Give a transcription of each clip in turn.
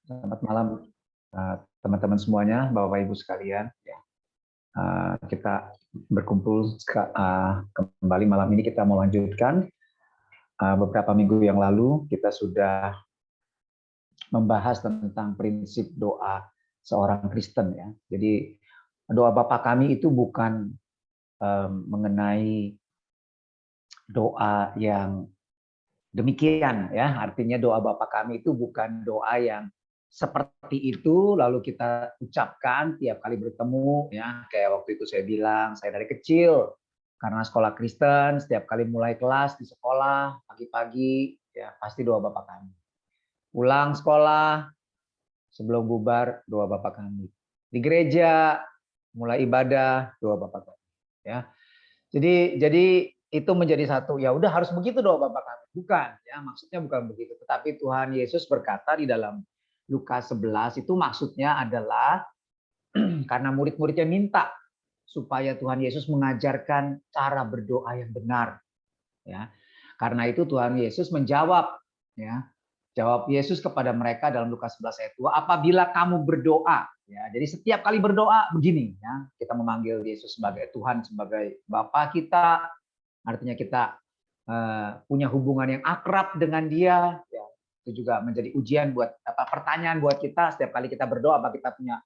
Selamat malam teman-teman semuanya, Bapak Ibu sekalian. Kita berkumpul kembali malam ini. Kita mau lanjutkan beberapa minggu yang lalu kita sudah membahas tentang prinsip doa seorang Kristen ya. Jadi doa Bapa kami itu bukan mengenai doa yang demikian ya. Artinya doa Bapa kami itu bukan doa yang seperti itu lalu kita ucapkan tiap kali bertemu ya. Kayak waktu itu saya bilang, saya dari kecil karena sekolah Kristen, setiap kali mulai kelas di sekolah pagi-pagi ya pasti doa Bapa kami. Pulang sekolah sebelum bubar doa Bapa kami. Di gereja mulai ibadah doa Bapa kami ya. Jadi itu menjadi satu, ya udah harus begitu doa Bapa kami. Bukan, ya maksudnya bukan begitu. Tetapi Tuhan Yesus berkata di dalam Lukas 11 itu maksudnya adalah karena murid-muridnya minta supaya Tuhan Yesus mengajarkan cara berdoa yang benar. Ya, karena itu Tuhan Yesus menjawab, ya, jawab Yesus kepada mereka dalam Lukas 11 ayat 2, apabila kamu berdoa, ya, jadi setiap kali berdoa begini, ya, kita memanggil Yesus sebagai Tuhan, sebagai Bapa kita, artinya kita punya hubungan yang akrab dengan Dia, ya, itu juga menjadi ujian buat pertanyaan buat kita setiap kali kita berdoa, apa kita punya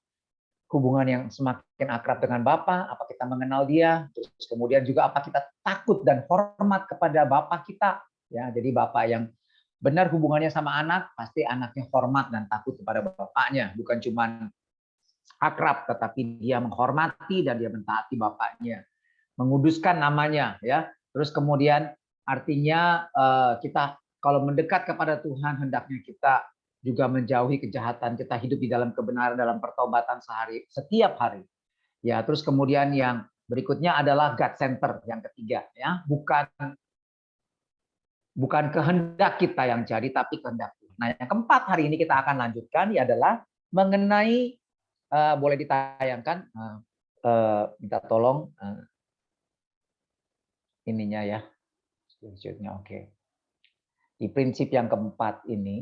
hubungan yang semakin akrab dengan Bapa, apa kita mengenal Dia, terus kemudian juga apa kita takut dan hormat kepada Bapa kita, ya. Jadi Bapa yang benar hubungannya sama anak, pasti anaknya hormat dan takut kepada bapaknya, bukan cuma akrab, tetapi dia menghormati dan dia mentaati bapaknya, menguduskan namanya, ya. Terus kemudian artinya kita kalau mendekat kepada Tuhan, hendaknya kita juga menjauhi kejahatan, kita hidup di dalam kebenaran, dalam pertobatan setiap hari. Ya, terus kemudian yang berikutnya adalah God center yang ketiga, ya, bukan kehendak kita yang jadi, tapi kehendak Tuhan. Nah, yang keempat hari ini kita akan lanjutkan adalah mengenai boleh ditayangkan, minta tolong ininya ya, screenshotnya, oke. Di prinsip yang keempat ini,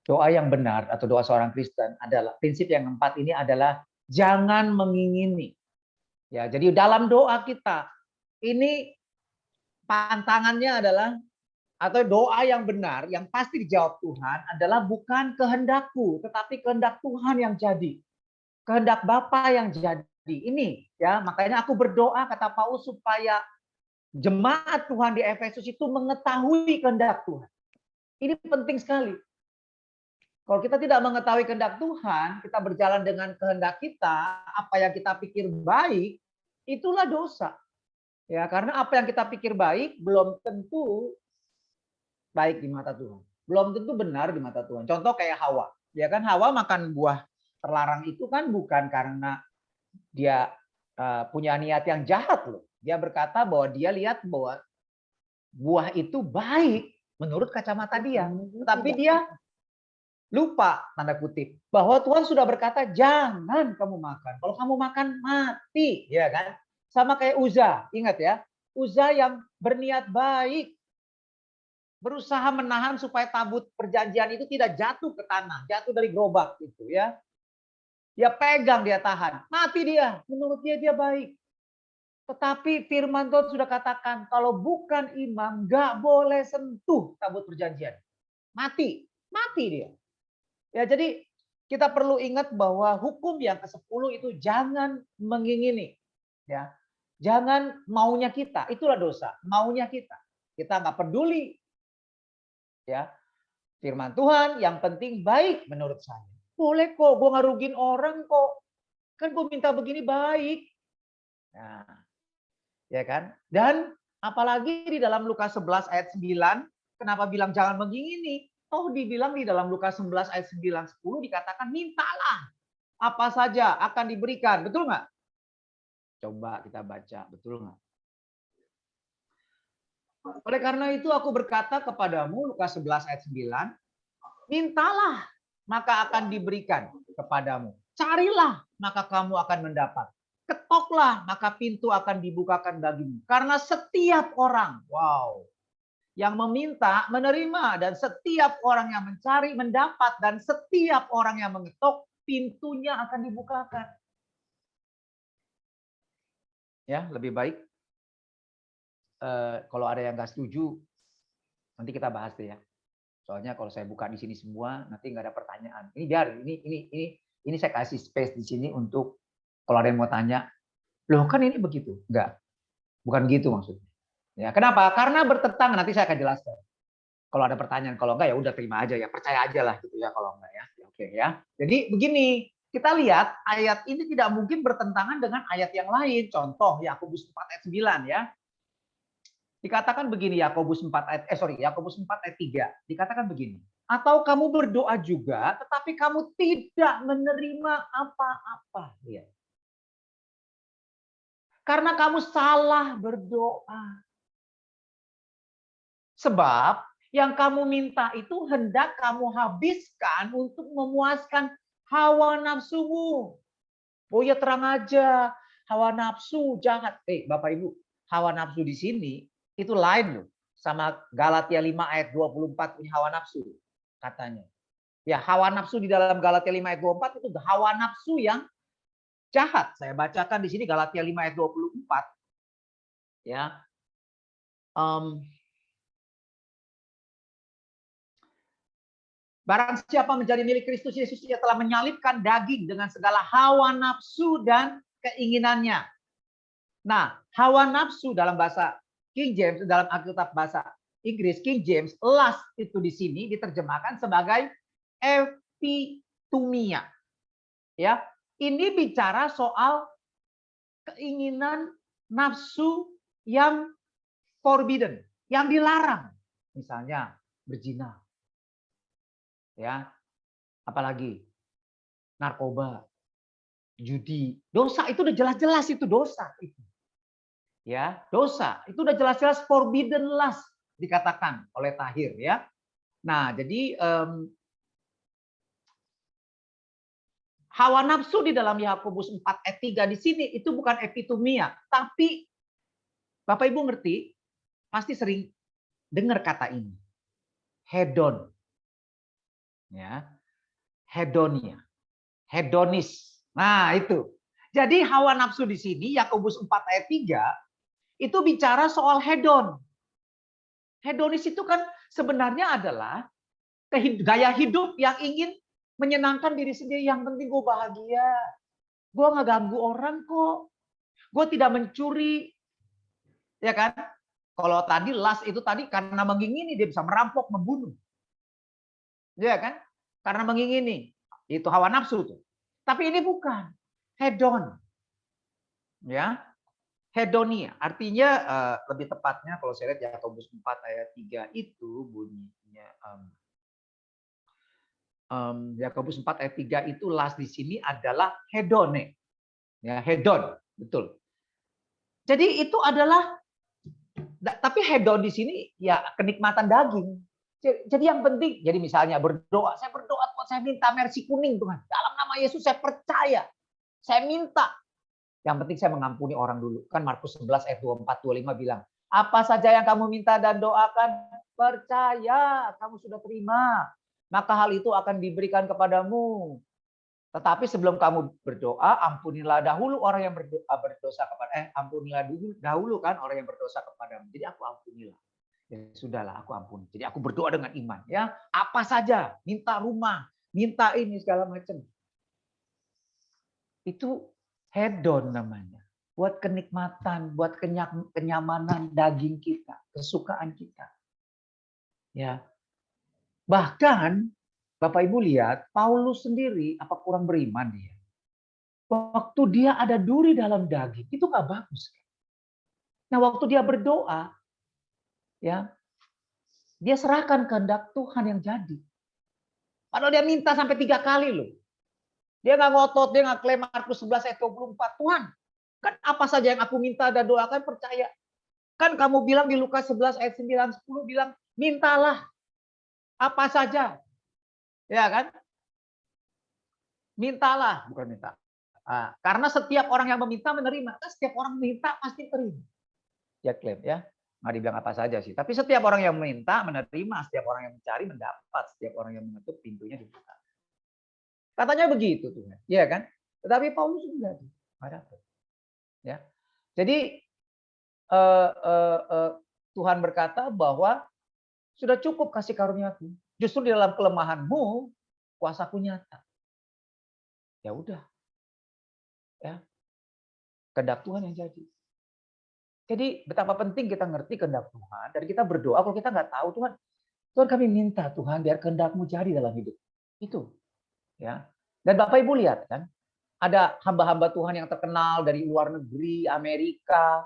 doa yang benar atau doa seorang Kristen adalah, prinsip yang keempat ini adalah jangan mengingini. Ya, jadi dalam doa kita ini pantangannya adalah, atau doa yang benar yang pasti dijawab Tuhan adalah bukan kehendakku, tetapi kehendak Tuhan yang jadi. Kehendak Bapa yang jadi. Ini ya, makanya aku berdoa kata Paulus supaya jemaat Tuhan di Efesus itu mengetahui kehendak Tuhan. Ini penting sekali. Kalau kita tidak mengetahui kehendak Tuhan, kita berjalan dengan kehendak kita, apa yang kita pikir baik, itulah dosa. Ya, karena apa yang kita pikir baik belum tentu baik di mata Tuhan. Belum tentu benar di mata Tuhan. Contoh kayak Hawa. Ya kan, Hawa makan buah terlarang itu kan bukan karena dia punya niat yang jahat loh. Dia berkata bahwa dia lihat bahwa buah itu baik menurut kacamata dia. Tetapi dia lupa, tanda kutip, bahwa Tuhan sudah berkata jangan kamu makan. Kalau kamu makan mati, ya kan? Sama kayak Uza, ingat ya. Uza yang berniat baik, berusaha menahan supaya tabut perjanjian itu tidak jatuh ke tanah, jatuh dari gerobak itu ya. Dia pegang, dia tahan, mati dia. Menurut dia baik. Tetapi firman Tuhan sudah katakan kalau bukan imam nggak boleh sentuh tabut perjanjian. Mati, mati dia. Ya, jadi kita perlu ingat bahwa hukum yang ke-10 itu jangan mengingini. Ya. Jangan maunya kita, itulah dosa, maunya kita. Kita nggak peduli. Ya. Firman Tuhan yang penting baik menurut saya. Boleh kok, gue ngerugin orang kok. Kan gue minta begini baik. Nah, ya kan? Dan apalagi di dalam Lukas 11 ayat 9, kenapa bilang jangan mengingini? Oh, dibilang di dalam Lukas 11 ayat 9 10 dikatakan mintalah apa saja akan diberikan. Betul nggak? Coba kita baca, betul nggak? Oleh karena itu aku berkata kepadamu, Lukas 11 ayat 9, mintalah maka akan diberikan kepadamu. Carilah maka kamu akan mendapat. Ketoklah maka pintu akan dibukakan bagimu. Karena setiap orang, wow, Yang meminta menerima, dan setiap orang yang mencari mendapat, dan setiap orang yang mengetok pintunya akan dibukakan. Ya, lebih baik kalau ada yang nggak setuju, nanti kita bahas deh ya. Soalnya kalau saya buka di sini semua, nanti nggak ada pertanyaan. Ini biar ini saya kasih space di sini untuk kalau ada yang mau tanya, loh kan ini begitu. Enggak, bukan gitu maksudnya. Ya, kenapa? Karena bertentangan, nanti saya akan jelaskan. Kalau ada pertanyaan, kalau enggak ya udah terima aja ya, percaya aja lah gitu ya kalau enggak ya. Oke ya. Jadi begini, kita lihat ayat ini tidak mungkin bertentangan dengan ayat yang lain. Contoh Yakobus 4 ayat 9 ya. Dikatakan begini Yakobus 4 ayat Yakobus 4 ayat 3. Dikatakan begini. Atau kamu berdoa juga tetapi kamu tidak menerima apa-apa. Lihat. Karena kamu salah berdoa. Sebab yang kamu minta itu hendak kamu habiskan untuk memuaskan hawa nafsumu. Oh ya terang aja, hawa nafsu jahat. Bapak Ibu, hawa nafsu di sini itu lain loh sama Galatia 5 ayat 24 punya hawa nafsu katanya. Ya, hawa nafsu di dalam Galatia 5 ayat 24 itu hawa nafsu yang jahat. Saya bacakan di sini Galatia 5 ayat 24. Ya. Barang siapa menjadi milik Kristus Yesus, ia telah menyalibkan daging dengan segala hawa nafsu dan keinginannya. Nah, hawa nafsu dalam bahasa King James, dalam Alkitab bahasa Inggris King James, lust itu di sini diterjemahkan sebagai epitumia. Ya, ini bicara soal keinginan nafsu yang forbidden, yang dilarang. Misalnya berzina. Ya, apalagi narkoba, judi, dosa itu udah jelas-jelas itu dosa itu. Ya, dosa itu udah jelas-jelas forbidden lust dikatakan oleh Tahir ya. Nah, jadi hawa nafsu di dalam Yakobus 4 ayat 3 di sini itu bukan epitumia, tapi Bapak Ibu ngerti, pasti sering dengar kata ini. Hedon. Ya. Hedonia. Hedonis. Nah, itu. Jadi hawa nafsu di sini Yakobus 4 ayat 3 itu bicara soal hedon. Hedonis itu kan sebenarnya adalah gaya hidup yang ingin menyenangkan diri sendiri. Yang penting gue bahagia. Gue nggak ganggu orang kok. Gue tidak mencuri. Ya kan? Kalau tadi lust itu tadi karena mengingini dia bisa merampok, membunuh. Ya kan? Karena mengingini. Itu hawa nafsu tuh. Tapi ini bukan. Hedon. Ya. Hedonia. Artinya lebih tepatnya kalau saya lihat Yakobus 4 ayat 3 itu bunyinya Yakobus 4 ayat 3 itu last di sini adalah hedone. Ya, hedon, betul. Jadi itu adalah tapi hedon di sini ya kenikmatan daging. Jadi yang penting, jadi misalnya berdoa, saya berdoa Tuhan, saya minta mercy kuning Tuhan. Dalam nama Yesus saya percaya. Saya minta. Yang penting saya mengampuni orang dulu. Kan Markus 11 ayat 24 25 bilang, apa saja yang kamu minta dan doakan, percaya kamu sudah terima. Maka hal itu akan diberikan kepadamu. Tetapi sebelum kamu berdoa, ampunilah dahulu orang yang berdosa kepada ampunilah dahulu kan orang yang berdosa kepadamu. Jadi aku ampunilah. Ya sudahlah, aku ampuni. Jadi aku berdoa dengan iman, ya. Apa saja, minta rumah, minta ini segala macam. Itu hedon namanya. Buat kenikmatan, buat kenyamanan daging kita, kesukaan kita. Ya. Bahkan Bapak Ibu lihat, Paulus sendiri apa kurang beriman dia? Waktu dia ada duri dalam daging, itu nggak bagus. Nah, waktu dia berdoa, ya, dia serahkan kehendak Tuhan yang jadi. Padahal dia minta sampai 3 kali loh. Dia nggak ngotot, dia nggak klaim Markus 11 ayat 24. Tuhan, kan apa saja yang aku minta dan doakan percaya. Kan kamu bilang di Lukas 11 ayat 9, 10 bilang, mintalah apa saja. Ya kan? Mintalah, bukan minta. Karena setiap orang yang meminta menerima. Kan setiap orang meminta pasti terima. Dia klaim ya. Nggak dibilang apa saja sih. Tapi setiap orang yang meminta, menerima. Setiap orang yang mencari, mendapat. Setiap orang yang mengetuk, pintunya dibuka. Katanya begitu Tuhan. Iya kan? Tetapi Paulus enggak. Nggak dapat. Ya. Jadi Tuhan berkata bahwa sudah cukup kasih karuniaku. Justru di dalam kelemahanmu, kuasaku nyata. Ya udah. Ya. Kehendak Tuhan yang jadi. Jadi betapa penting kita ngerti kehendak Tuhan dan kita berdoa. Kalau kita nggak tahu Tuhan, Tuhan kami minta Tuhan biar kehendak-Mu jadi dalam hidup. Itu, ya. Dan Bapak Ibu lihat kan, ada hamba-hamba Tuhan yang terkenal dari luar negeri, Amerika,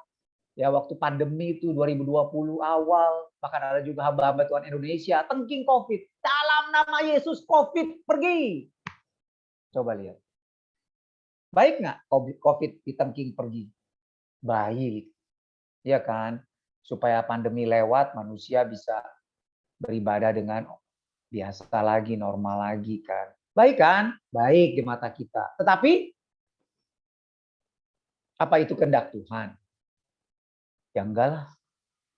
ya waktu pandemi itu 2020 awal, bahkan ada juga hamba-hamba Tuhan Indonesia, tengking COVID, dalam nama Yesus COVID pergi. Coba lihat. Baik nggak COVID ditengking pergi? Baik. Ya kan? Supaya pandemi lewat, manusia bisa beribadah dengan biasa lagi, normal lagi kan. Baik kan? Baik di mata kita. Tetapi apa itu kehendak Tuhan? Ya enggak lah.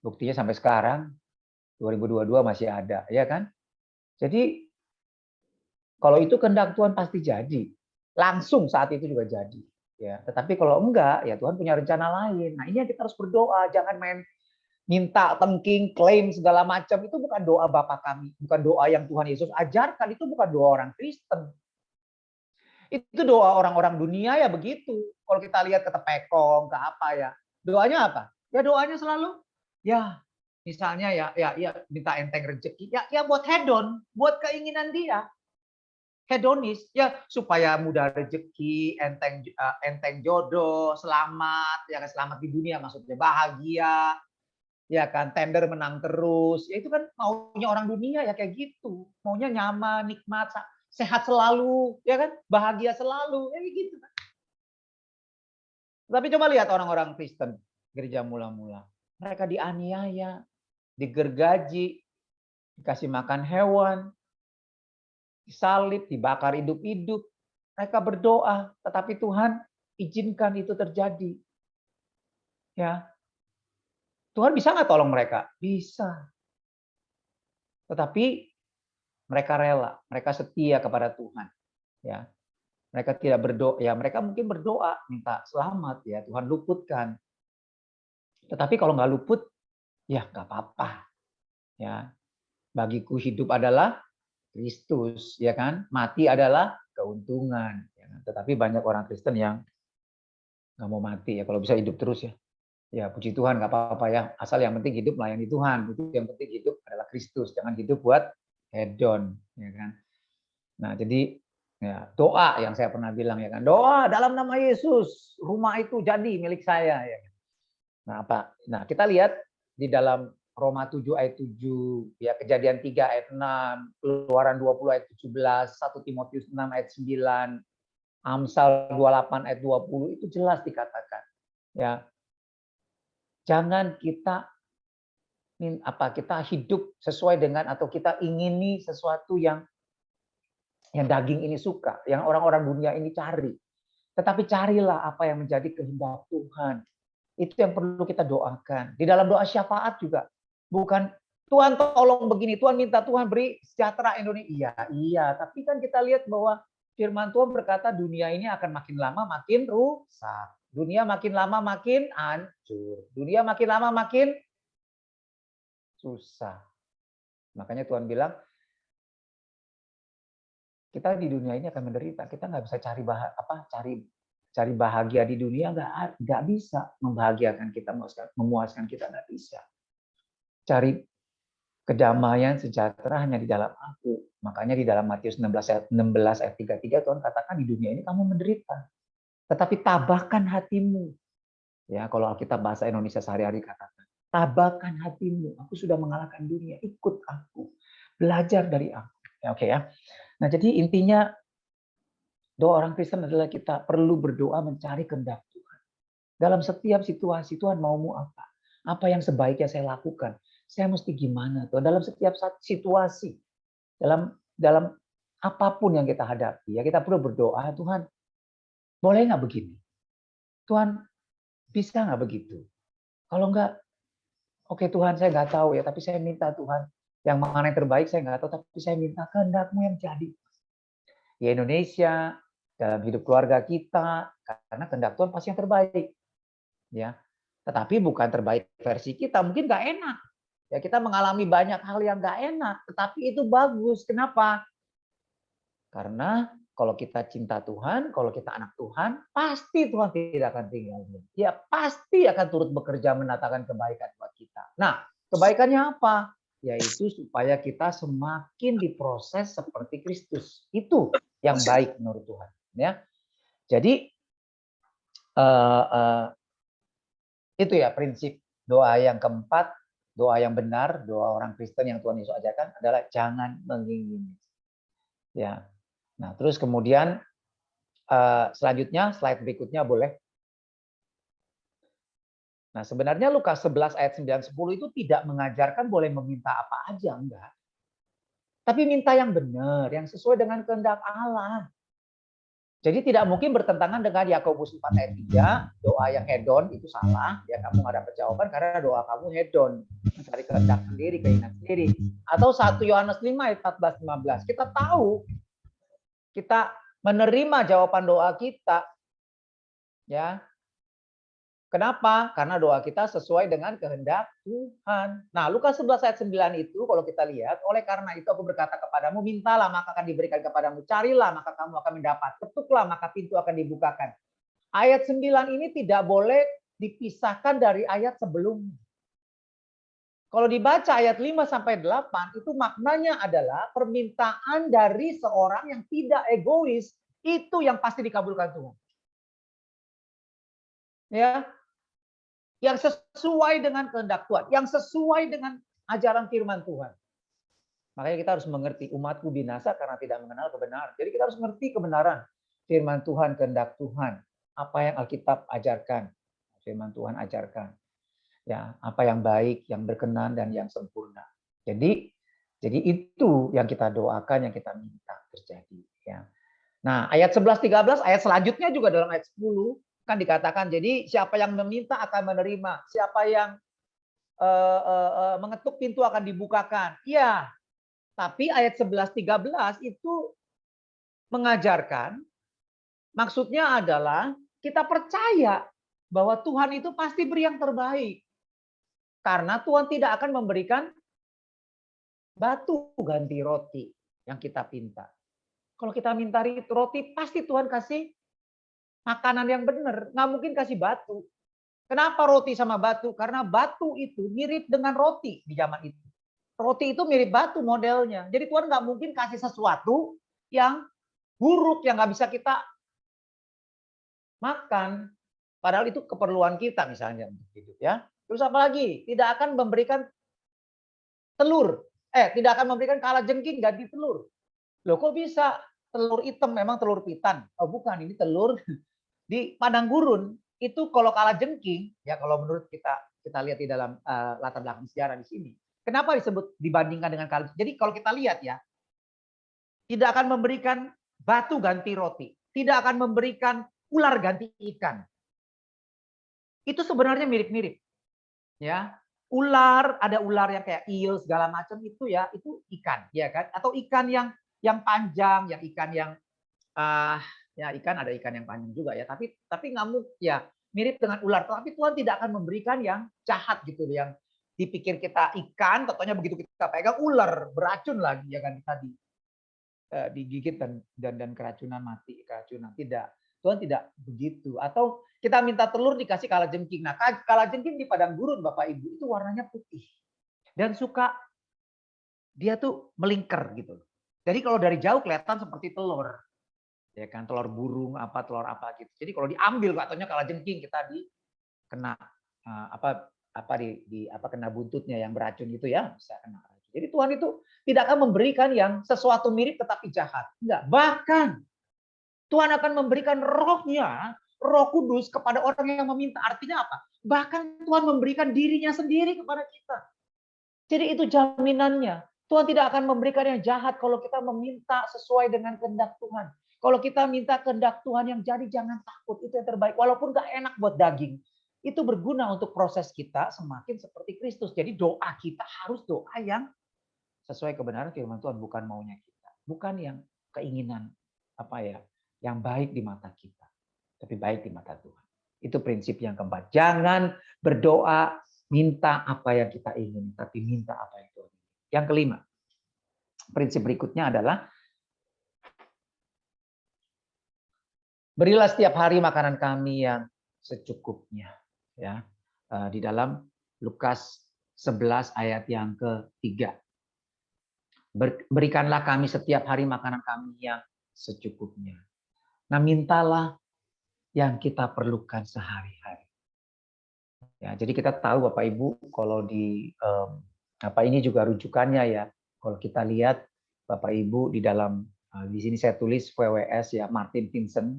Buktinya sampai sekarang 2022 masih ada, ya kan? Jadi kalau itu kehendak Tuhan pasti jadi. Langsung saat itu juga jadi. Ya, tetapi kalau enggak, ya Tuhan punya rencana lain. Nah, ini yang kita harus berdoa, jangan main minta, tengking, klaim segala macam. Itu bukan doa Bapa kami, bukan doa yang Tuhan Yesus ajarkan, itu bukan doa orang Kristen. Itu doa orang-orang dunia ya begitu. Kalau kita lihat ke Tepekong, ke apa ya. Doanya apa? Ya doanya selalu ya misalnya ya minta enteng rezeki. Ya buat hedon, buat keinginan dia. Hedonis ya supaya mudah rezeki, enteng jodoh, selamat, ya selamat di dunia maksudnya bahagia. Ya kan, tender menang terus. Ya itu kan maunya orang dunia ya kayak gitu. Maunya nyaman, nikmat, sehat selalu, ya kan? Bahagia selalu, ya gitu kan. Tapi coba lihat orang-orang Kristen, gereja mula-mula. Mereka dianiaya, digergaji, dikasih makan hewan, disalib, dibakar hidup-hidup. Mereka berdoa, tetapi Tuhan izinkan itu terjadi. Ya, Tuhan bisa nggak tolong mereka? Bisa. Tetapi mereka rela, mereka setia kepada Tuhan. Ya, mereka tidak berdoa, ya mereka mungkin berdoa minta selamat ya Tuhan luputkan. Tetapi kalau nggak luput, ya nggak apa-apa. Ya, bagiku hidup adalah Kristus, ya kan? Mati adalah keuntungan. Ya kan? Tetapi banyak orang Kristen yang nggak mau mati ya, kalau bisa hidup terus ya. Ya puji Tuhan nggak apa-apa ya, asal yang penting hidup melayani Tuhan. Itu yang penting hidup adalah Kristus, jangan hidup buat hedon, ya kan? Nah, jadi ya doa yang saya pernah bilang ya kan, doa dalam nama Yesus, rumah itu jadi milik saya ya. Nah, apa? Nah, kita lihat di dalam Roma 7 ayat 7, ya Kejadian 3 ayat 6, Keluaran 20 ayat 17, 1 Timotius 6 ayat 9, Amsal 28 ayat 20 itu jelas dikatakan. Ya. Jangan kita kita hidup sesuai dengan atau kita ingini sesuatu yang daging ini suka, yang orang-orang dunia ini cari. Tetapi carilah apa yang menjadi kehendak Tuhan. Itu yang perlu kita doakan. Di dalam doa syafaat juga. Bukan, Tuhan tolong begini, Tuhan minta Tuhan beri sejahtera Indonesia. Iya, iya. Tapi kan kita lihat bahwa firman Tuhan berkata dunia ini akan makin lama makin rusak. Dunia makin lama makin hancur. Dunia makin lama makin susah. Makanya Tuhan bilang, kita di dunia ini akan menderita. Kita nggak bisa cari bahagia di dunia, nggak bisa membahagiakan kita, memuaskan kita, nggak bisa. Cari kedamaian sejahtera hanya di dalam aku. Makanya di dalam Matius 16 ayat 33 Tuhan katakan di dunia ini kamu menderita. Tetapi tabahkan hatimu. Ya, kalau Alkitab bahasa Indonesia sehari-hari katakan, tabahkan hatimu. Aku sudah mengalahkan dunia, ikut aku. Belajar dari aku. Ya, oke ya. Nah, jadi intinya doa orang Kristen adalah kita perlu berdoa mencari kehendak Tuhan. Dalam setiap situasi, Tuhan maumu apa? Apa yang sebaiknya saya lakukan? Saya mesti gimana Tuhan? Dalam setiap situasi, dalam apapun yang kita hadapi, ya kita perlu berdoa, Tuhan, boleh nggak begini? Tuhan, bisa nggak begitu? Kalau nggak, Oke Tuhan, saya nggak tahu ya, tapi saya minta Tuhan, yang mana yang terbaik saya nggak tahu, tapi saya minta kehendak-Mu yang jadi. Di Indonesia, dalam hidup keluarga kita, karena kehendak Tuhan pasti yang terbaik. Ya, tetapi bukan terbaik versi kita, mungkin nggak enak. Ya, kita mengalami banyak hal yang nggak enak, tetapi itu bagus. Kenapa? Karena kalau kita cinta Tuhan, kalau kita anak Tuhan, pasti Tuhan tidak akan tinggal. Dia pasti akan turut bekerja mendatangkan kebaikan buat kita. Nah, kebaikannya apa? Yaitu supaya kita semakin diproses seperti Kristus. Itu yang baik menurut Tuhan. Ya, jadi itu ya prinsip doa yang keempat, doa yang benar, doa orang Kristen yang Tuhan Yesus ajarkan adalah jangan mengingini. Ya. Nah, terus kemudian selanjutnya slide berikutnya boleh. Nah, sebenarnya Lukas 11 ayat 9 10 itu tidak mengajarkan boleh meminta apa aja, enggak. Tapi minta yang benar, yang sesuai dengan kehendak Allah. Jadi tidak mungkin bertentangan dengan Yakobus 4 ayat 3, doa yang hedon itu salah, ya kamu nggak dapat jawaban karena doa kamu hedon, mencari kehendak sendiri, keinginan sendiri. Atau 1 Yohanes 5 ayat 14 15. Kita tahu kita menerima jawaban doa kita, ya. Kenapa? Karena doa kita sesuai dengan kehendak Tuhan. Nah, Lukas 11 ayat 9 itu kalau kita lihat, oleh karena itu aku berkata kepadamu, mintalah maka akan diberikan kepadamu, carilah maka kamu akan mendapat, ketuklah maka pintu akan dibukakan. Ayat 9 ini tidak boleh dipisahkan dari ayat sebelumnya. Kalau dibaca ayat 5 sampai 8 itu maknanya adalah permintaan dari seorang yang tidak egois, itu yang pasti dikabulkan Tuhan. Ya, yang sesuai dengan kehendak Tuhan, yang sesuai dengan ajaran firman Tuhan. Makanya kita harus mengerti umatku binasa karena tidak mengenal kebenaran. Jadi kita harus mengerti kebenaran firman Tuhan, kehendak Tuhan, apa yang Alkitab ajarkan, firman Tuhan ajarkan. Ya, apa yang baik, yang berkenan dan yang sempurna. Jadi itu yang kita doakan, yang kita minta terjadi, ya. Nah, ayat 11 13 ayat selanjutnya juga dalam ayat 10 kan dikatakan, jadi siapa yang meminta akan menerima, siapa yang mengetuk pintu akan dibukakan. Iya, tapi ayat 11 13 itu mengajarkan, maksudnya adalah kita percaya bahwa Tuhan itu pasti beri yang terbaik. Karena Tuhan tidak akan memberikan batu ganti roti yang kita pinta. Kalau kita minta roti, pasti Tuhan kasih makanan yang benar. Nggak mungkin kasih batu. Kenapa roti sama batu? Karena batu itu mirip dengan roti di zaman itu. Roti itu mirip batu modelnya. Jadi Tuhan nggak mungkin kasih sesuatu yang buruk, yang nggak bisa kita makan. Padahal itu keperluan kita misalnya untuk hidup, ya. Terus apa lagi? Tidak akan memberikan telur. Tidak akan memberikan kalajengking ganti telur. Loh kok bisa? Telur hitam memang telur pitan. Oh bukan, ini telur di padang gurun. Itu kalau kalajengking, ya kalau menurut kita lihat di dalam latar belakang sejarah di sini. Kenapa disebut dibandingkan dengan kalajengking? Jadi kalau kita lihat ya, tidak akan memberikan batu ganti roti, tidak akan memberikan ular ganti ikan. Itu sebenarnya mirip-mirip, ya. Ular, ada ular yang kayak eel segala macam itu ya, itu ikan, ya kan? Atau ikan yang panjang, yang ikan yang ya ikan ada ikan yang panjang juga ya, tapi ngamuk ya mirip dengan ular. Tapi Tuhan tidak akan memberikan yang jahat gitu, yang dipikir kita ikan, tentunya begitu kita pegang ular beracun lagi ya kan, tadi digigit dan keracunan mati, keracunan. Tidak, Tuhan tidak begitu. Atau kita minta telur dikasih kalajengking. Nah, kalajengking di padang gurun Bapak Ibu itu warnanya putih dan suka dia tuh melingkar gitu. Jadi kalau dari jauh kelihatan seperti telur, ya kan, telur burung apa, telur apa gitu. Jadi kalau diambil katanya kalajengking, kita kena kena buntutnya yang beracun gitu ya, bisa kena. Jadi Tuhan itu tidak akan memberikan yang sesuatu mirip tetapi jahat. Enggak. Bahkan Tuhan akan memberikan rohnya, Roh Kudus kepada orang yang meminta. Artinya apa? Bahkan Tuhan memberikan dirinya sendiri kepada kita. Jadi itu jaminannya. Tuhan tidak akan memberikan yang jahat kalau kita meminta sesuai dengan kehendak Tuhan. Kalau kita minta kehendak Tuhan yang jadi, jangan takut. Itu yang terbaik. Walaupun gak enak buat daging. itu berguna untuk proses kita semakin seperti Kristus. Jadi doa kita harus doa yang sesuai kebenaran firman Tuhan, bukan maunya kita, bukan yang keinginan yang baik di mata kita, tapi baik di mata Tuhan. Itu prinsip yang keempat. Jangan berdoa minta apa yang kita ingin, tapi minta apa yang Tuhan ingin. Yang kelima, prinsip berikutnya adalah berilah setiap hari makanan kami yang secukupnya. Ya, di dalam Lukas 11 ayat yang ketiga. Berikanlah kami setiap hari makanan kami yang secukupnya. Nah, mintalah yang kita perlukan sehari-hari. Ya, jadi kita tahu Bapak Ibu, kalau di ini juga rujukannya ya. Kalau kita lihat Bapak Ibu di dalam di sini saya tulis WWS ya, Martin Vincent.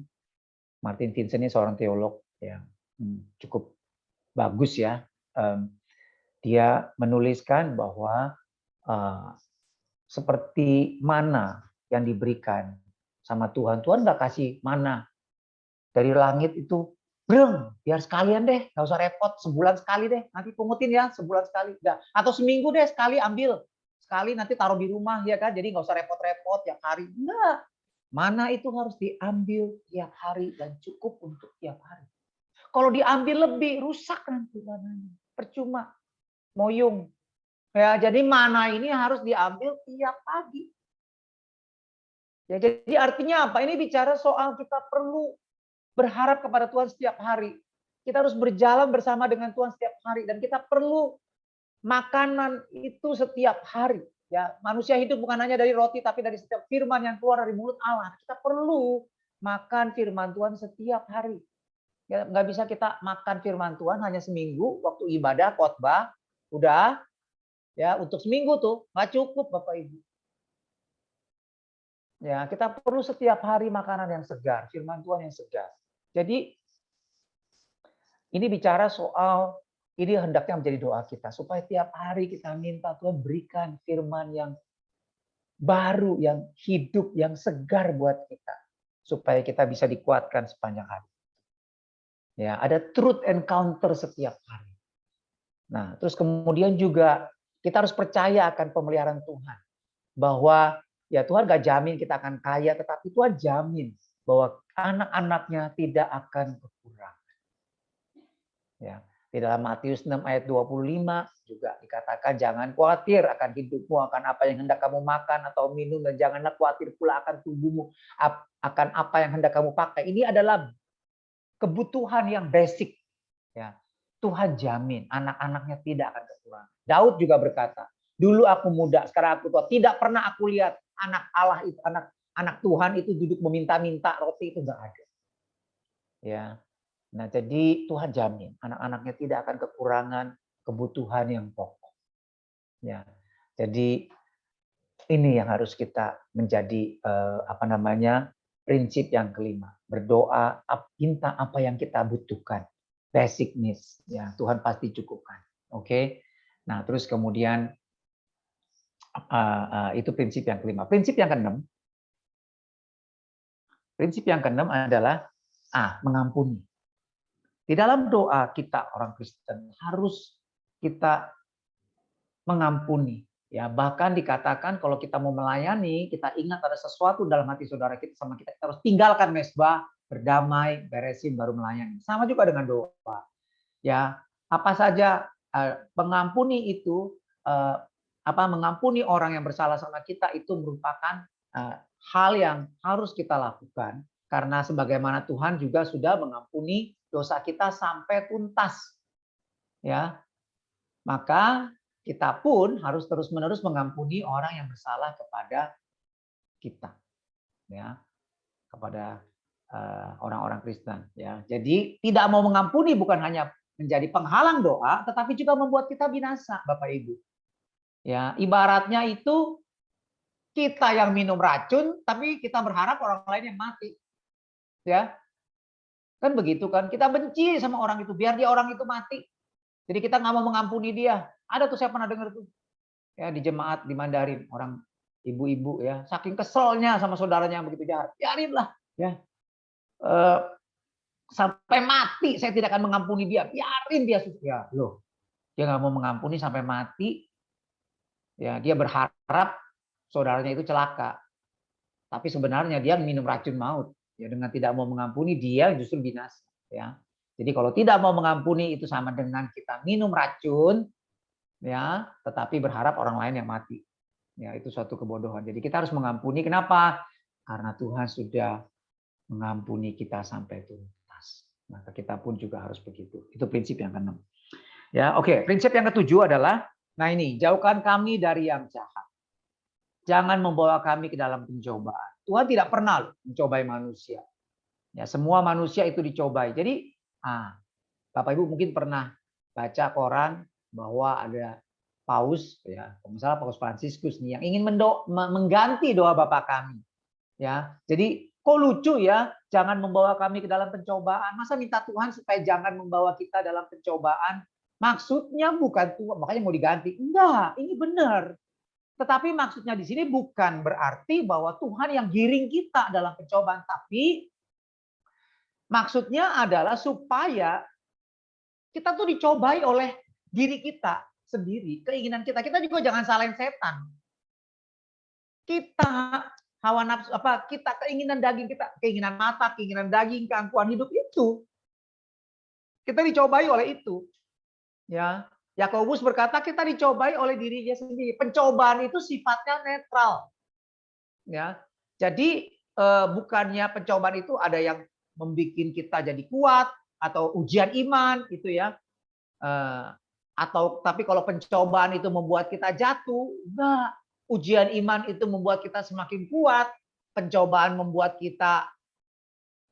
Martin Vincent ini seorang teolog yang cukup bagus ya. Dia menuliskan bahwa seperti mana yang diberikan sama Tuhan. Tuhan nggak kasih mana dari langit itu, biar sekalian deh, nggak usah repot, sebulan sekali deh, nanti pungutin ya, sebulan sekali, atau seminggu deh sekali ambil, sekali nanti taruh di rumah ya kan, jadi nggak usah repot-repot tiap hari, enggak. Mana itu harus diambil tiap hari dan cukup untuk tiap hari. Kalau diambil lebih, rusak nanti mananya, percuma, moyung. Ya, jadi mana ini harus diambil tiap pagi. Ya, jadi artinya apa? Ini bicara soal kita perlu berharap kepada Tuhan setiap hari. Kita harus berjalan bersama dengan Tuhan setiap hari dan kita perlu makanan itu setiap hari. Ya, manusia hidup bukan hanya dari roti tapi dari setiap firman yang keluar dari mulut Allah. Kita perlu makan firman Tuhan setiap hari. Ya, nggak bisa kita makan firman Tuhan hanya seminggu waktu ibadah khotbah, udah ya untuk seminggu tuh nggak cukup Bapak Ibu. Ya, kita perlu setiap hari makanan yang segar, firman Tuhan yang segar. Jadi ini bicara soal ini hendaknya menjadi doa kita supaya tiap hari kita minta Tuhan berikan firman yang baru, yang hidup, yang segar buat kita supaya kita bisa dikuatkan sepanjang hari. Ya, ada truth encounter setiap hari. Nah, terus kemudian juga kita harus percaya akan pemeliharaan Tuhan. Bahwa ya Tuhan gak jamin kita akan kaya, tetapi Tuhan jamin bahwa anak-anaknya tidak akan kekurangan. Ya, di dalam Matius 6 ayat 25 juga dikatakan jangan khawatir akan hidupmu, akan apa yang hendak kamu makan atau minum, dan janganlah khawatir pula akan tubuhmu, akan apa yang hendak kamu pakai. Ini adalah kebutuhan yang basic. Ya, Tuhan jamin anak-anaknya tidak akan kekurangan. Daud juga berkata, dulu aku muda, sekarang aku tua, tidak pernah aku lihat anak Allah itu, anak Tuhan itu duduk meminta-minta roti, itu enggak ada. Ya. Nah, jadi Tuhan jamin anak-anaknya tidak akan kekurangan kebutuhan yang pokok. Ya. Jadi ini yang harus kita menjadi prinsip yang kelima. Berdoa, minta apa yang kita butuhkan. Basic needs, ya Tuhan pasti cukupkan. Oke. Nah, terus kemudian itu prinsip yang kelima. Prinsip yang keenam. Prinsip yang keenam adalah mengampuni. Di dalam doa kita orang Kristen harus kita mengampuni. Ya, bahkan dikatakan kalau kita mau melayani, kita ingat ada sesuatu dalam hati saudara kita sama kita harus tinggalkan mesbah, berdamai, beresin baru melayani. Sama juga dengan doa. Ya, apa saja mengampuni itu mengampuni orang yang bersalah sama kita itu merupakan hal yang harus kita lakukan karena sebagaimana Tuhan juga sudah mengampuni dosa kita sampai tuntas. Ya. Maka kita pun harus terus-menerus mengampuni orang yang bersalah kepada kita. Ya. Kepada orang-orang Kristen, ya. Jadi tidak mau mengampuni bukan hanya menjadi penghalang doa, tetapi juga membuat kita binasa, Bapak Ibu. Ya, ibaratnya itu kita yang minum racun, tapi kita berharap orang lain yang mati. Ya, kan begitu kan? Kita benci sama orang itu, biar dia orang itu mati. Jadi kita nggak mau mengampuni dia. Ada tuh saya pernah dengar tuh, ya di jemaat di Mandarin, orang ibu-ibu ya, saking keselnya sama saudaranya yang begitu jahat, biarinlah, ya. sampai mati saya tidak akan mengampuni dia. Biarin dia. Ya, loh. Dia nggak mau mengampuni sampai mati. Ya, dia berharap saudaranya itu celaka. Tapi sebenarnya dia minum racun maut. Ya, dengan tidak mau mengampuni dia justru binasa. Ya. Jadi kalau tidak mau mengampuni itu sama dengan kita minum racun, ya, tetapi berharap orang lain yang mati. Ya, itu suatu kebodohan. Jadi kita harus mengampuni. Kenapa? Karena Tuhan sudah mengampuni kita sampai tuntas. Maka kita pun juga harus begitu. Itu prinsip yang keenam. Ya, oke. Prinsip yang ketujuh adalah, nah ini, jauhkan kami dari yang jahat. Jangan membawa kami ke dalam pencobaan. Tuhan tidak pernah mencobai manusia. Ya, semua manusia itu dicobai. Jadi, Bapak Ibu mungkin pernah baca koran bahwa ada paus, ya, misalnya Paus Fransiskus nih yang ingin mengganti doa Bapa kami. Ya, jadi kok lucu ya, jangan membawa kami ke dalam pencobaan. Masa minta Tuhan supaya jangan membawa kita dalam pencobaan? Maksudnya bukan Tuhan, makanya mau diganti. Enggak, ini benar. Tetapi maksudnya di sini bukan berarti bahwa Tuhan yang giring kita dalam pencobaan, tapi maksudnya adalah supaya kita tuh dicobai oleh diri kita sendiri, keinginan kita. Kita juga jangan salahin setan. Kita hawa nafsu kita keinginan daging kita, keinginan mata, keinginan daging, keangkuhan hidup itu. Kita dicobai oleh itu. Ya. Yakobus berkata kita dicobai oleh dirinya sendiri. Pencobaan itu sifatnya netral. Ya. Jadi bukannya pencobaan itu ada yang membuat kita jadi kuat atau ujian iman gitu ya. Tapi kalau pencobaan itu membuat kita jatuh, enggak. Ujian iman itu membuat kita semakin kuat. Pencobaan membuat kita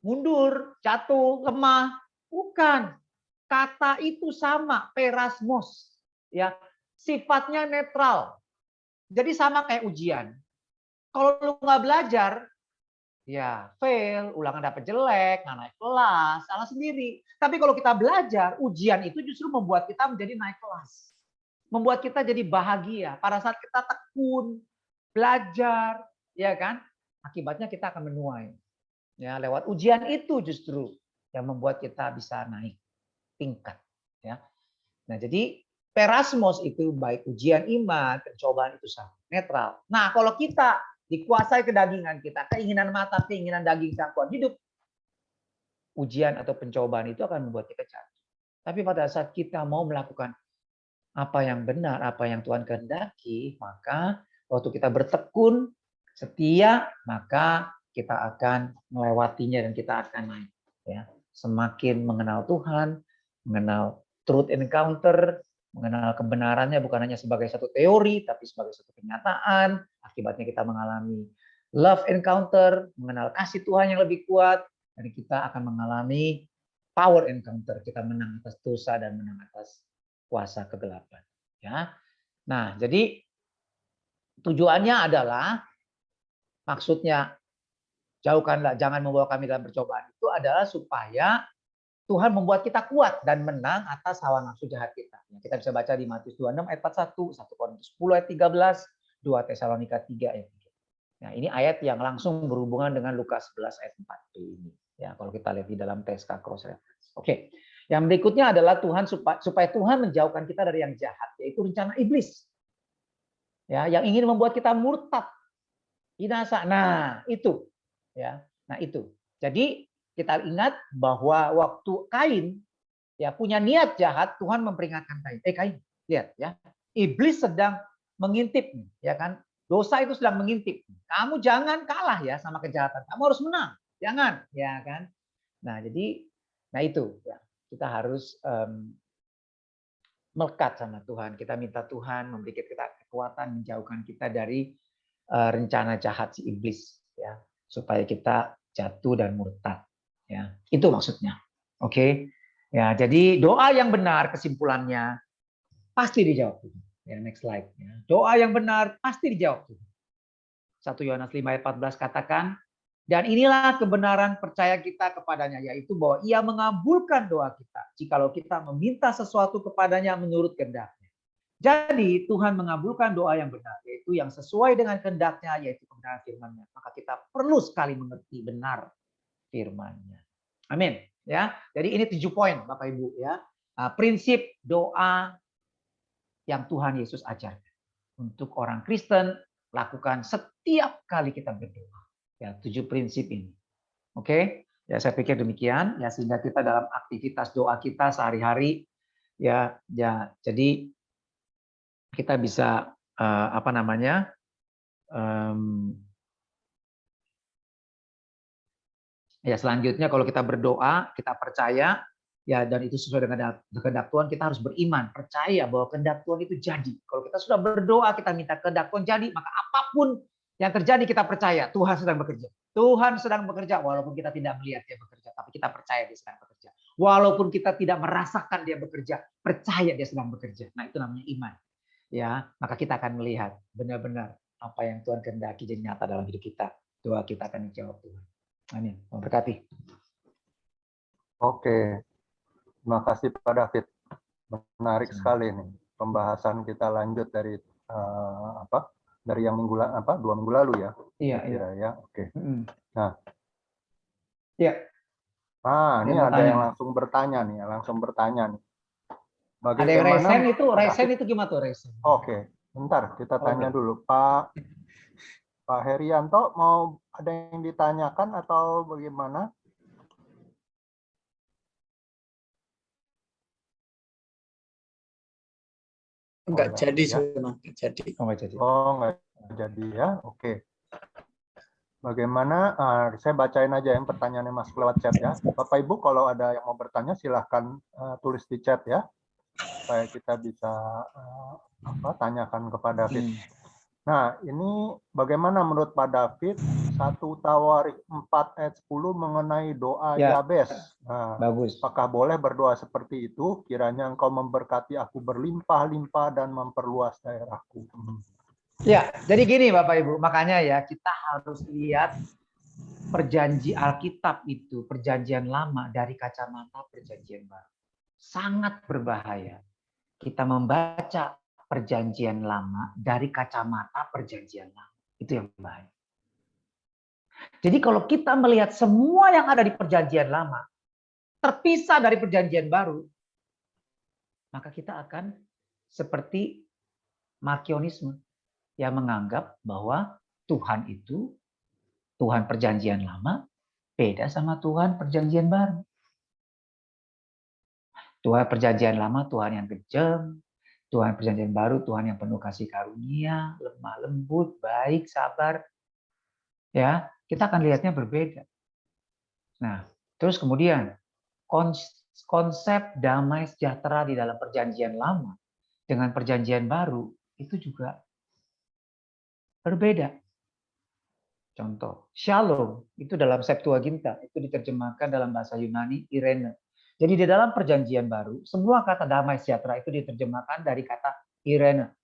mundur, jatuh, lemah. Bukan. Kata itu sama, perasmos. Ya, sifatnya netral. Jadi sama kayak ujian. Kalau lu nggak belajar, ya fail, ulangan dapat jelek, nggak naik kelas, salah sendiri. Tapi kalau kita belajar, ujian itu justru membuat kita menjadi naik kelas. Membuat kita jadi bahagia. Pada saat kita tekun, belajar, ya kan? Akibatnya kita akan menuai. Ya, lewat ujian itu justru yang membuat kita bisa naik tingkat. Ya. Nah, jadi perasmos itu baik ujian iman, pencobaan itu sama, netral. Nah, kalau kita dikuasai kedagingan kita, keinginan mata, keinginan daging, keangkuhan hidup, ujian atau pencobaan itu akan membuat kita jatuh. Tapi pada saat kita mau melakukan apa yang benar, apa yang Tuhan kehendaki, maka waktu kita bertekun, setia, maka kita akan melewatinya dan kita akan naik. Ya, semakin mengenal Tuhan, mengenal truth encounter, mengenal kebenarannya bukan hanya sebagai satu teori, tapi sebagai satu kenyataan. Akibatnya kita mengalami love encounter, mengenal kasih Tuhan yang lebih kuat, dan kita akan mengalami power encounter. Kita menang atas dosa dan menang atas kuasa kegelapan. Ya, nah jadi tujuannya adalah maksudnya jauhkanlah, jangan membawa kami dalam percobaan itu adalah supaya Tuhan membuat kita kuat dan menang atas hawa nafsu jahat kita. Kita bisa baca di Matius 26 ayat 41, 1 Korintus 10 ayat 13, 2 Tesalonika 3 ayat 3. Nah, ini ayat yang langsung berhubungan dengan Lukas 11 ayat 4b ini. Ya, kalau kita lihat di dalam TSK Cross Reference. Oke. Yang berikutnya adalah Tuhan supaya Tuhan menjauhkan kita dari yang jahat, yaitu rencana iblis. Ya, yang ingin membuat kita murtad, binasa. Nah, itu. Ya. Nah, itu. Jadi kita ingat bahwa waktu Kain ya punya niat jahat, Tuhan memperingatkan Kain. Kain, lihat ya. Iblis sedang mengintip, ya kan? Dosa itu sedang mengintip. Kamu jangan kalah ya sama kejahatan. Kamu harus menang. Jangan, ya kan? Nah, jadi itu ya. Kita harus melekat sama Tuhan. Kita minta Tuhan memberi kita kekuatan menjauhkan kita dari rencana jahat si iblis ya, supaya kita jatuh dan murtad. Ya, itu maksudnya. Oke. Ya, jadi doa yang benar kesimpulannya pasti dijawab. Ya, next slide ya. Doa yang benar pasti dijawab. 1 Yohanes 5 ayat 14 katakan, dan inilah kebenaran percaya kita kepadanya, yaitu bahwa ia mengabulkan doa kita jikalau kita meminta sesuatu kepadanya menurut kehendaknya. Jadi Tuhan mengabulkan doa yang benar, yaitu yang sesuai dengan kehendaknya, yaitu kebenaran firman-Nya. Maka kita perlu sekali mengerti benar firman-Nya. Amin. Ya, jadi ini 7 poin Bapak Ibu ya. Prinsip doa yang Tuhan Yesus ajarkan untuk orang Kristen lakukan setiap kali kita berdoa. Ya, 7 prinsip ini. Oke, ya saya pikir demikian ya, sehingga kita dalam aktivitas doa kita sehari-hari ya, jadi kita bisa apa namanya? Ya selanjutnya kalau kita berdoa, kita percaya ya, dan itu sesuai dengan kehendak Tuhan, kita harus beriman, percaya bahwa kehendak Tuhan itu jadi. Kalau kita sudah berdoa, kita minta kehendak Tuhan jadi, maka apapun yang terjadi kita percaya Tuhan sedang bekerja. Tuhan sedang bekerja walaupun kita tidak melihat dia bekerja, tapi kita percaya dia sedang bekerja. Walaupun kita tidak merasakan dia bekerja, percaya dia sedang bekerja. Nah, itu namanya iman. Ya, maka kita akan melihat benar-benar apa yang Tuhan kehendaki jadi nyata dalam hidup kita. Doa kita akan dijawab Tuhan. Amin. Memberkati. Oke, terima kasih Pak David. Menarik sekali nih pembahasan kita, lanjut dari dari yang 2 minggu lalu ya. Iya, kira ya. Oke. Nah, ya. Ini ada yang langsung bertanya nih, Ada yang resen itu gimana tuh resen? Oke, bentar kita tanya dulu Pak Herianto, mau ada yang ditanyakan atau bagaimana? Enggak jadi, ya. Enggak jadi. Enggak jadi ya. Oke. Bagaimana? Saya bacain aja yang pertanyaannya Mas lewat chat ya. Bapak Ibu kalau ada yang mau bertanya silahkan tulis di chat ya, supaya kita bisa tanyakan kepada David. Nah, ini bagaimana menurut Pak David 1 Tawarik 4 ayat 10 mengenai doa Yabes? Bagus. Apakah boleh berdoa seperti itu? Kiranya Engkau memberkati aku berlimpah-limpah dan memperluas daerahku. Ya, jadi gini Bapak Ibu, makanya ya kita harus lihat perjanji Alkitab itu, perjanjian lama dari kacamata perjanjian baru. Sangat berbahaya kita membaca perjanjian lama dari kacamata perjanjian lama. Itu yang bahaya. Jadi kalau kita melihat semua yang ada di perjanjian lama terpisah dari perjanjian baru, maka kita akan seperti Markionisme yang menganggap bahwa Tuhan itu, Tuhan perjanjian lama beda sama Tuhan perjanjian baru. Tuhan perjanjian lama Tuhan yang kejam, Tuhan perjanjian baru Tuhan yang penuh kasih karunia, lemah lembut, baik, sabar. Ya, kita akan lihatnya berbeda. Nah, terus kemudian konsep damai sejahtera di dalam perjanjian lama dengan perjanjian baru itu juga berbeda. Contoh, shalom itu dalam Septuaginta itu diterjemahkan dalam bahasa Yunani Irene. Jadi di dalam perjanjian baru semua kata damai sejahtera itu diterjemahkan dari kata Irene.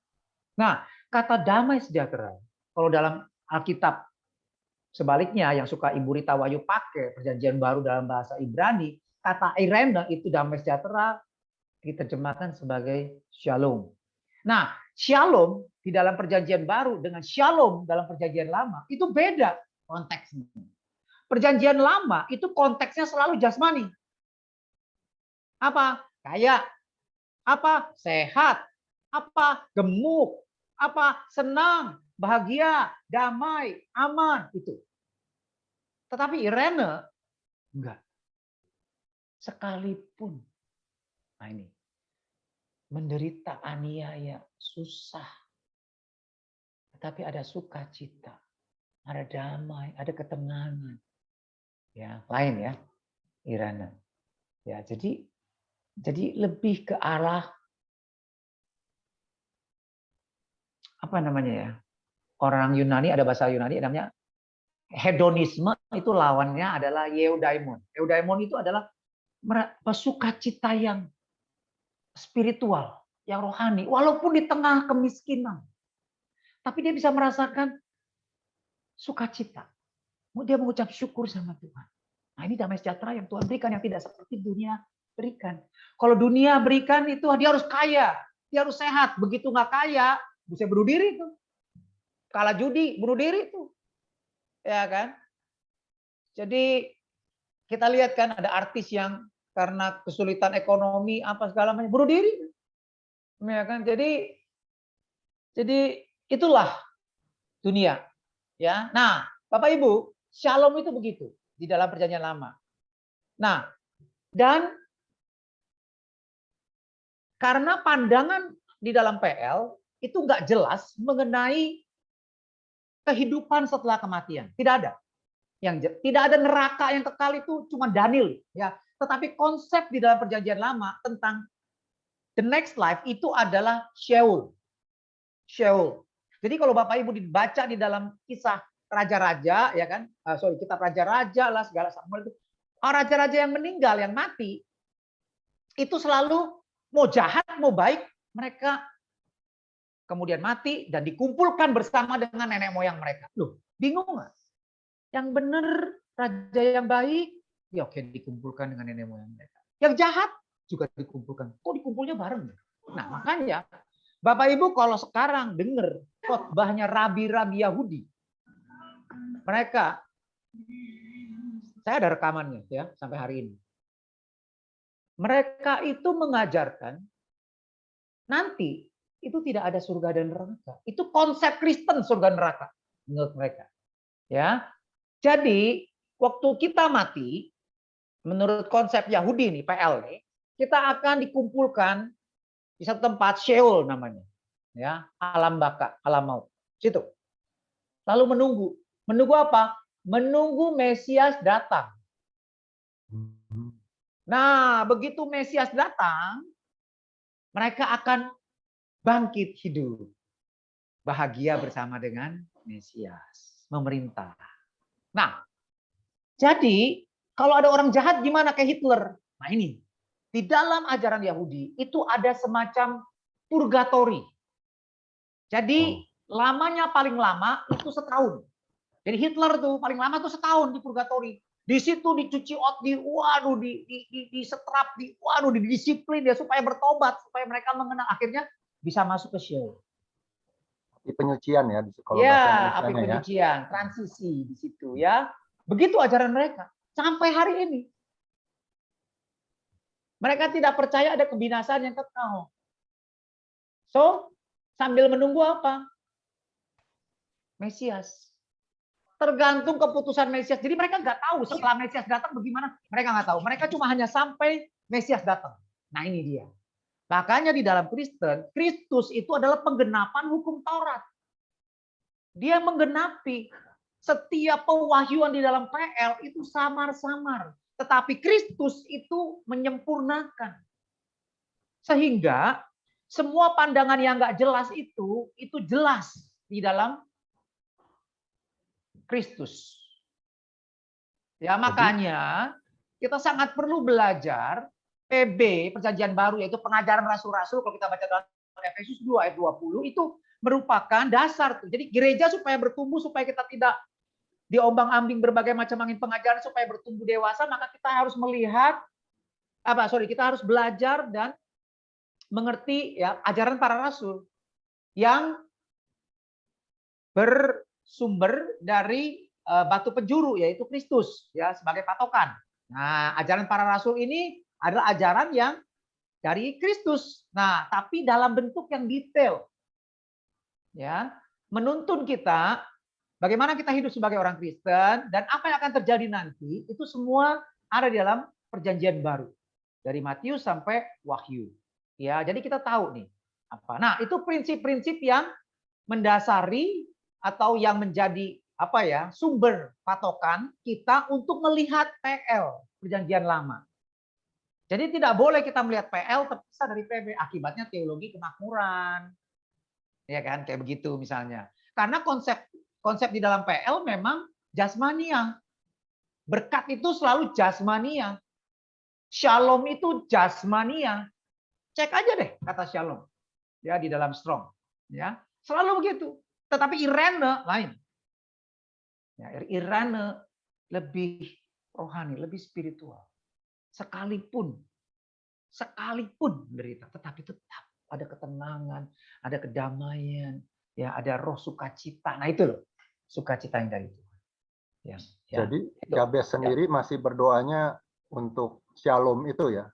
Nah, kata damai sejahtera kalau dalam Alkitab sebaliknya yang suka Ibu Rita Wahyu pakai perjanjian baru dalam bahasa Ibrani, kata Irene itu damai sejahtera diterjemahkan sebagai shalom. Nah, shalom di dalam perjanjian baru dengan shalom dalam perjanjian lama itu beda konteksnya. Perjanjian lama itu konteksnya selalu jasmani. Apa? Kaya. Apa? Sehat. Apa? Gemuk. Apa? Senang, bahagia, damai, aman, itu. Tetapi Irene enggak. Sekalipun. Nah ini. Menderita aniaya, susah. Tetapi ada sukacita, ada damai, ada ketenangan. Ya, lain ya, Irana. Ya, jadi lebih ke arah apa namanya ya? Orang Yunani ada bahasa Yunani namanya hedonisme, itu lawannya adalah eudaimon. Eudaimon itu adalah sukacita yang spiritual, yang rohani, walaupun di tengah kemiskinan. Tapi dia bisa merasakan sukacita. Dia mengucap syukur sama Tuhan. Nah ini damai sejahtera yang Tuhan berikan, yang tidak seperti dunia berikan. Kalau dunia berikan itu dia harus kaya, dia harus sehat. Begitu nggak kaya, bisa bunuh diri itu. Kalah judi, bunuh diri itu. Ya kan? Jadi Kita lihat kan ada artis yang karena kesulitan ekonomi apa segala macam bunuh diri. Ya kan? Jadi itulah dunia, ya. Nah, Bapak Ibu, shalom itu begitu di dalam perjanjian lama. Nah, dan karena pandangan di dalam PL itu nggak jelas mengenai kehidupan setelah kematian. Tidak ada. Tidak ada neraka yang kekal itu cuma Daniel, ya. Tetapi konsep di dalam perjanjian lama tentang the next life itu adalah Sheol. Sheol. Jadi kalau Bapak Ibu dibaca di dalam kisah raja-raja, ya kan? Kitab raja-raja lah segala Samuel itu. Raja-raja yang meninggal, yang mati, itu selalu mau jahat, mau baik, mereka kemudian mati dan dikumpulkan bersama dengan nenek moyang mereka. Loh, bingung nggak? Yang benar raja yang baik, ya oke dikumpulkan dengan nenek moyang mereka. Yang jahat juga dikumpulkan. Kok dikumpulnya bareng? Nah, makanya Bapak Ibu kalau sekarang dengar khotbahnya rabi-rabi Yahudi, mereka, saya ada rekamannya ya sampai hari ini. Mereka itu mengajarkan nanti itu tidak ada surga dan neraka. Itu konsep Kristen surga neraka menurut mereka. Ya. Jadi waktu kita mati, menurut konsep Yahudi nih, PL nih, kita akan dikumpulkan di satu tempat Sheol namanya, ya, alam baka, alam maut, situ. Lalu menunggu apa? Menunggu Mesias datang. Nah, begitu Mesias datang, mereka akan bangkit hidup, bahagia bersama dengan Mesias, memerintah. Nah, jadi kalau ada orang jahat gimana kayak Hitler? Nah ini, di dalam ajaran Yahudi itu ada semacam purgatori. Jadi lamanya paling lama itu setahun. Jadi Hitler tuh paling lama tuh setahun di purgatori. Di situ dicuci di setrap, didisiplin ya supaya bertobat, supaya mereka mengenal akhirnya bisa masuk ke Sheol. Api penyucian ya kalau ya, api ya. penyucian, transisi di situ ya. Begitu ajaran mereka sampai hari ini. Mereka tidak percaya ada kebinasaan yang kekal. So, sambil menunggu apa? Mesias. Tergantung keputusan Mesias. Jadi mereka nggak tahu setelah Mesias datang bagaimana. Mereka nggak tahu. Mereka cuma hanya sampai Mesias datang. Nah ini dia. Makanya di dalam Kristen, Kristus itu adalah penggenapan hukum Taurat. Dia menggenapi setiap pewahyuan di dalam PL itu samar-samar. Tetapi Kristus itu menyempurnakan. Sehingga semua pandangan yang nggak jelas itu jelas di dalam Kristus. Ya, makanya kita sangat perlu belajar PB, Perjanjian Baru, yaitu pengajaran rasul-rasul. Kalau kita baca dalam Efesus 2 ayat 20, itu merupakan dasar. Jadi gereja supaya bertumbuh, supaya kita tidak diombang-ambing berbagai macam angin pengajaran, supaya bertumbuh dewasa, maka kita harus melihat, kita harus belajar dan mengerti ya ajaran para rasul yang bersumber dari batu penjuru yaitu Kristus ya sebagai patokan. Nah, ajaran para rasul ini adalah ajaran yang dari Kristus. Nah, tapi dalam bentuk yang detail. Ya, menuntun kita bagaimana kita hidup sebagai orang Kristen dan apa yang akan terjadi nanti itu semua ada di dalam Perjanjian Baru. Dari Matius sampai Wahyu. Ya, jadi kita tahu nih apa. Nah, itu prinsip-prinsip yang mendasari atau yang menjadi sumber patokan kita untuk melihat PL Perjanjian Lama. Jadi tidak boleh kita melihat PL terpisah dari PB, akibatnya teologi kemakmuran. Ya kan, kayak begitu misalnya. Karena konsep di dalam PL memang jasmania. Berkat itu selalu jasmania. Shalom itu jasmania. Cek aja deh kata shalom. Ya di dalam Strong. Ya, selalu begitu. Tetapi irene lain. Ya, irene lebih rohani, lebih spiritual. Sekalipun menderita, tetapi tetap ada ketenangan, ada kedamaian, ya ada roh sukacita. Nah itu loh, sukacita yang dari Tuhan. Ya, ya. Jadi Itu. Yabes sendiri masih berdoanya untuk shalom itu ya.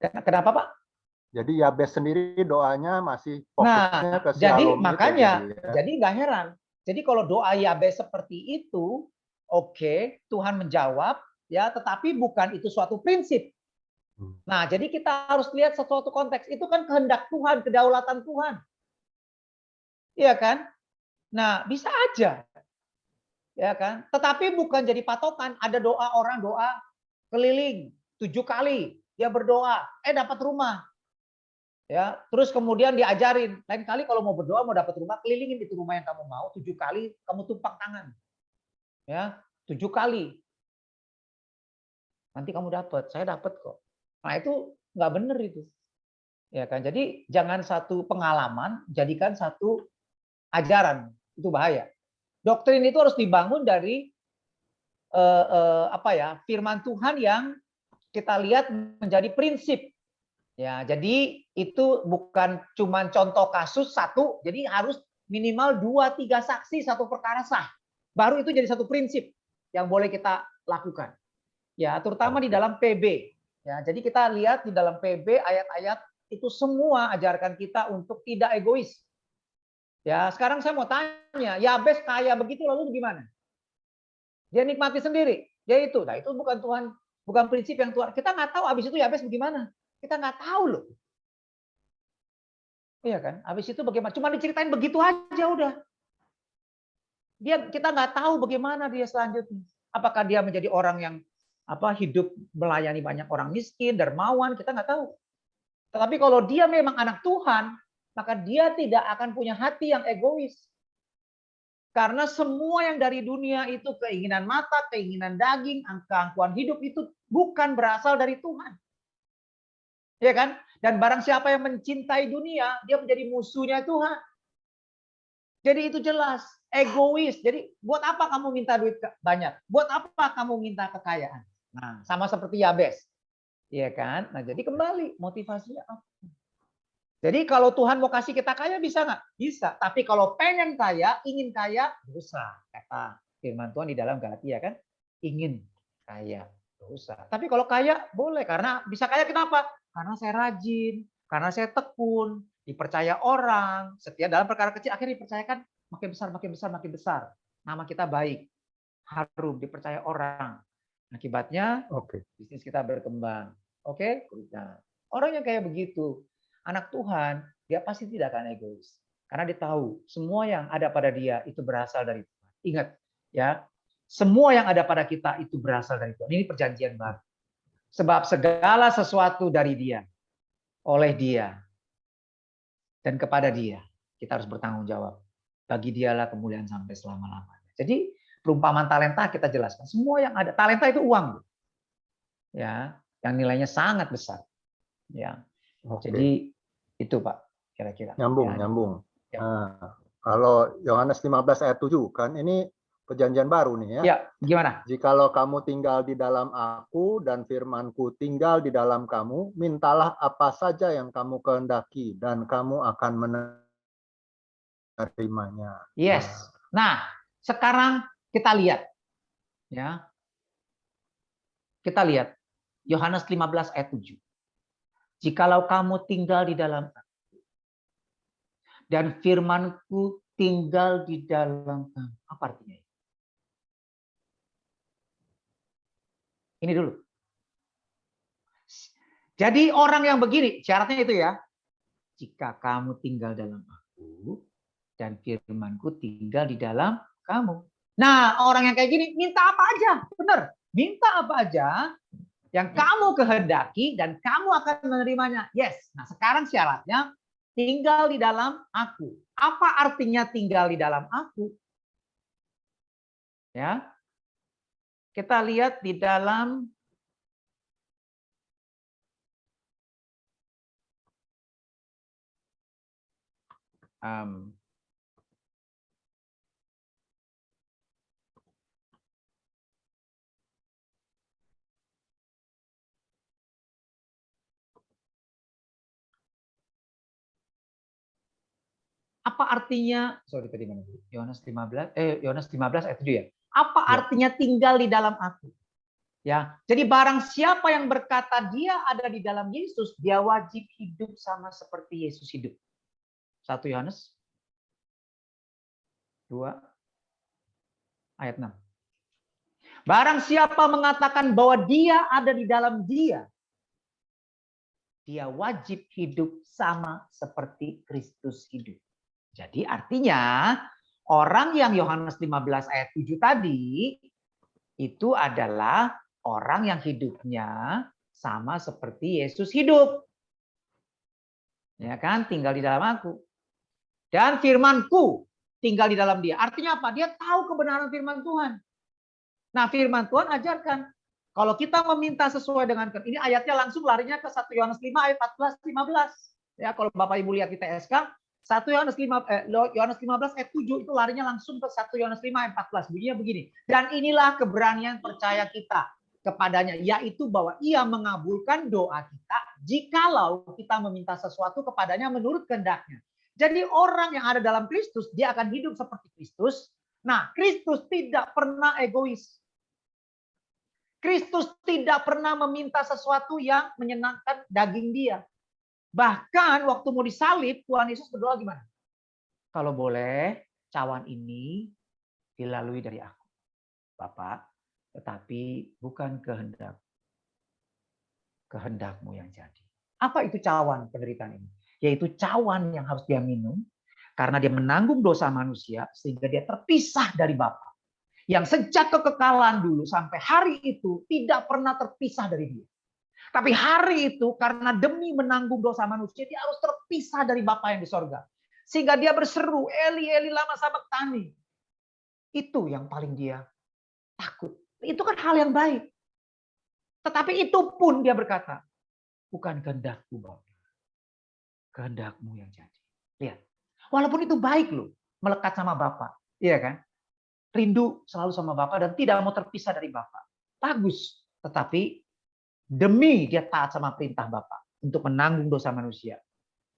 Kenapa, Pak? Jadi Yabes sendiri doanya masih Nah, fokusnya ke jadi shalom itu. makanya, ya. jadi nggak heran. Jadi kalau doa Yabes seperti itu, oke, Tuhan menjawab, ya, tetapi bukan itu suatu prinsip. Nah, jadi kita harus lihat sesuatu konteks. Itu kan kehendak Tuhan, kedaulatan Tuhan. Iya kan? Nah, bisa aja. Ya kan? Tetapi bukan jadi patokan. Ada doa orang doa keliling 7 kali. Dia berdoa, dapat rumah. Ya, terus kemudian diajarin, lain kali kalau mau berdoa mau dapat rumah, kelilingin itu rumah yang kamu mau 7 kali, kamu tumpang tangan. Ya, 7 kali. Nanti kamu dapat, saya dapat kok. Nah, itu nggak benar itu. Ya kan? Jadi jangan satu pengalaman jadikan satu ajaran. Itu bahaya. Doktrin itu harus dibangun dari firman Tuhan yang kita lihat menjadi prinsip. Ya, jadi itu bukan cuma contoh kasus satu, jadi harus minimal 2-3 saksi satu perkara sah. Baru itu jadi satu prinsip yang boleh kita lakukan. Ya, terutama di dalam PB. Ya, jadi kita lihat di dalam PB ayat-ayat itu semua ajarkan kita untuk tidak egois. Ya, sekarang saya mau tanya, Yabes kaya begitu lalu gimana? Dia nikmati sendiri. Dia itu. Nah, itu bukan Tuhan, bukan prinsip yang Tuhan. Kita nggak tahu habis itu Yabes bagaimana. Kita nggak tahu loh. Iya kan? Habis itu bagaimana? Cuma diceritain begitu aja udah. Kita nggak tahu bagaimana dia selanjutnya. Apakah dia menjadi orang yang hidup melayani banyak orang miskin, dermawan, kita nggak tahu. Tetapi kalau dia memang anak Tuhan, maka dia tidak akan punya hati yang egois. Karena semua yang dari dunia itu keinginan mata, keinginan daging, keangkuhan hidup itu bukan berasal dari Tuhan. Ya kan? Dan barang siapa yang mencintai dunia, dia menjadi musuhnya Tuhan. Jadi itu jelas, egois. Jadi buat apa kamu minta duit banyak? Buat apa kamu minta kekayaan? Nah, sama seperti Yabes. Iya kan? Nah, jadi kembali motivasinya apa? Jadi kalau Tuhan mau kasih kita kaya bisa nggak? Bisa. Tapi kalau pengen kaya, ingin kaya, dosa. Kata firman Tuhan di dalam Galatia kan, ingin kaya, dosa. Tapi kalau kaya boleh, karena bisa kaya kenapa? Karena saya rajin, karena saya tekun, dipercaya orang, setia dalam perkara kecil, akhirnya dipercayakan makin besar, makin besar, makin besar. Nama kita baik, harum, dipercaya orang. Akibatnya bisnis kita berkembang. Oke? Nah, orang yang kayak begitu, anak Tuhan, dia pasti tidak akan egois. Karena dia tahu semua yang ada pada dia itu berasal dari Tuhan. Ingat, ya, semua yang ada pada kita itu berasal dari Tuhan. Ini perjanjian baru. Sebab segala sesuatu dari dia, oleh dia, dan kepada dia, kita harus bertanggung jawab. Bagi dialah kemuliaan sampai selama-lamanya. Jadi perumpamaan talenta kita jelaskan. Semua yang ada, talenta itu uang. Ya, yang nilainya sangat besar. Ya. Jadi itu Pak, kira-kira. Nyambung. Ya. Nah, kalau Yohanes 15 ayat 7 kan ini perjanjian baru nih ya. Ya, gimana? Jikalau kamu tinggal di dalam aku dan firmanku tinggal di dalam kamu, mintalah apa saja yang kamu kehendaki dan kamu akan menerimanya. Yes. Nah, sekarang kita lihat. Ya. Kita lihat Yohanes 15 ayat 7. Jikalau kamu tinggal di dalam aku dan firmanku tinggal di dalam kamu. Apa artinya? Ini dulu. Jadi orang yang begini, syaratnya itu ya. Jika kamu tinggal dalam aku dan firmanku tinggal di dalam kamu. Nah, orang yang kayak gini minta apa aja. Benar. Minta apa aja yang kamu kehendaki dan kamu akan menerimanya. Yes. Nah, sekarang syaratnya tinggal di dalam aku. Apa artinya tinggal di dalam aku? Ya. Kita lihat di dalam apa Apa artinya, sorry tadi mana? Yohanes 15 ayat 7 ya. Apa Ya. artinya tinggal di dalam aku? Ya, jadi barang siapa yang berkata dia ada di dalam Yesus, dia wajib hidup sama seperti Yesus hidup. 1 Yohanes 2 ayat 6. Barang siapa mengatakan bahwa dia ada di dalam dia wajib hidup sama seperti Kristus hidup. Jadi artinya orang yang Yohanes 15 ayat 7 tadi itu adalah orang yang hidupnya sama seperti Yesus hidup. Ya kan? Tinggal di dalam aku. Dan firmanku tinggal di dalam dia. Artinya apa? Dia tahu kebenaran firman Tuhan. Nah, firman Tuhan ajarkan. Kalau kita meminta sesuai dengan ini ayatnya langsung larinya ke 1 Yohanes 5 ayat 14-15. Ya, kalau Bapak Ibu lihat di TSK, 1 Yohanes 15 ayat 7 itu larinya langsung ke 1 Yohanes 5 ayat 14. Bunyinya begini. Dan inilah keberanian percaya kita kepadanya, yaitu bahwa ia mengabulkan doa kita jikalau kita meminta sesuatu kepadanya menurut kehendaknya. Jadi orang yang ada dalam Kristus, dia akan hidup seperti Kristus. Nah, Kristus tidak pernah egois. Kristus tidak pernah meminta sesuatu yang menyenangkan daging dia. Bahkan waktu mau disalib, Tuhan Yesus berdoa gimana? Kalau boleh, cawan ini dilalui dari aku, Bapak, tetapi bukan kehendakmu yang jadi. Apa itu cawan penderitaan ini? Yaitu cawan yang harus dia minum, karena dia menanggung dosa manusia, sehingga dia terpisah dari Bapa. Yang sejak kekekalan dulu sampai hari itu tidak pernah terpisah dari dia. Tapi hari itu karena demi menanggung dosa manusia, dia harus terpisah dari Bapa yang di sorga. Sehingga dia berseru, Eli, Eli lama sabachthani. Itu yang paling dia takut. Itu kan hal yang baik. Tetapi itu pun dia berkata, bukan kehendakku Bapa, kehendakmu yang jadi. Lihat, walaupun itu baik loh, melekat sama Bapa. Iya kan? Rindu selalu sama Bapa dan tidak mau terpisah dari Bapa. Bagus. Tetapi demi dia taat sama perintah Bapa untuk menanggung dosa manusia,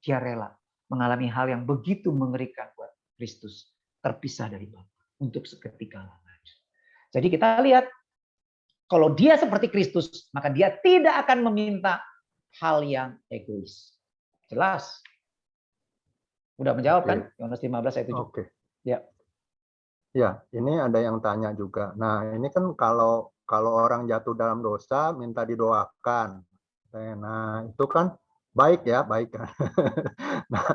dia rela mengalami hal yang begitu mengerikan buat Kristus, terpisah dari Bapa untuk seketika lamanya. Jadi kita lihat, kalau dia seperti Kristus, maka dia tidak akan meminta hal yang egois. Jelas? Udah menjawab kan? Yohanes 15 ayat 7. Oke. Ya. Ya, ini ada yang tanya juga. Nah, ini kan kalau orang jatuh dalam dosa minta didoakan. Nah, itu kan baik ya, baik. Nah,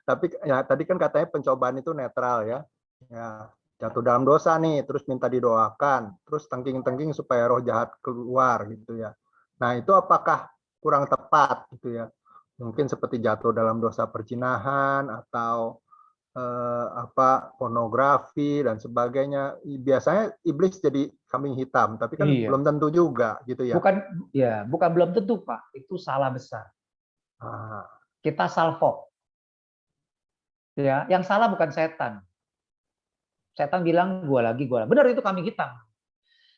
tapi ya tadi kan katanya pencobaan itu netral ya. Ya, jatuh dalam dosa nih, terus minta didoakan, terus tengking-tengking supaya roh jahat keluar gitu ya. Nah, itu apakah kurang tepat gitu ya? Mungkin seperti jatuh dalam dosa perzinahan atau pornografi dan sebagainya. Biasanya iblis jadi kambing hitam, tapi kan Iya. belum tentu juga gitu ya. Bukan belum tentu Pak, itu salah besar. Kita salvo. Ya, yang salah bukan setan. Setan bilang gua lagi. Benar, itu kambing hitam.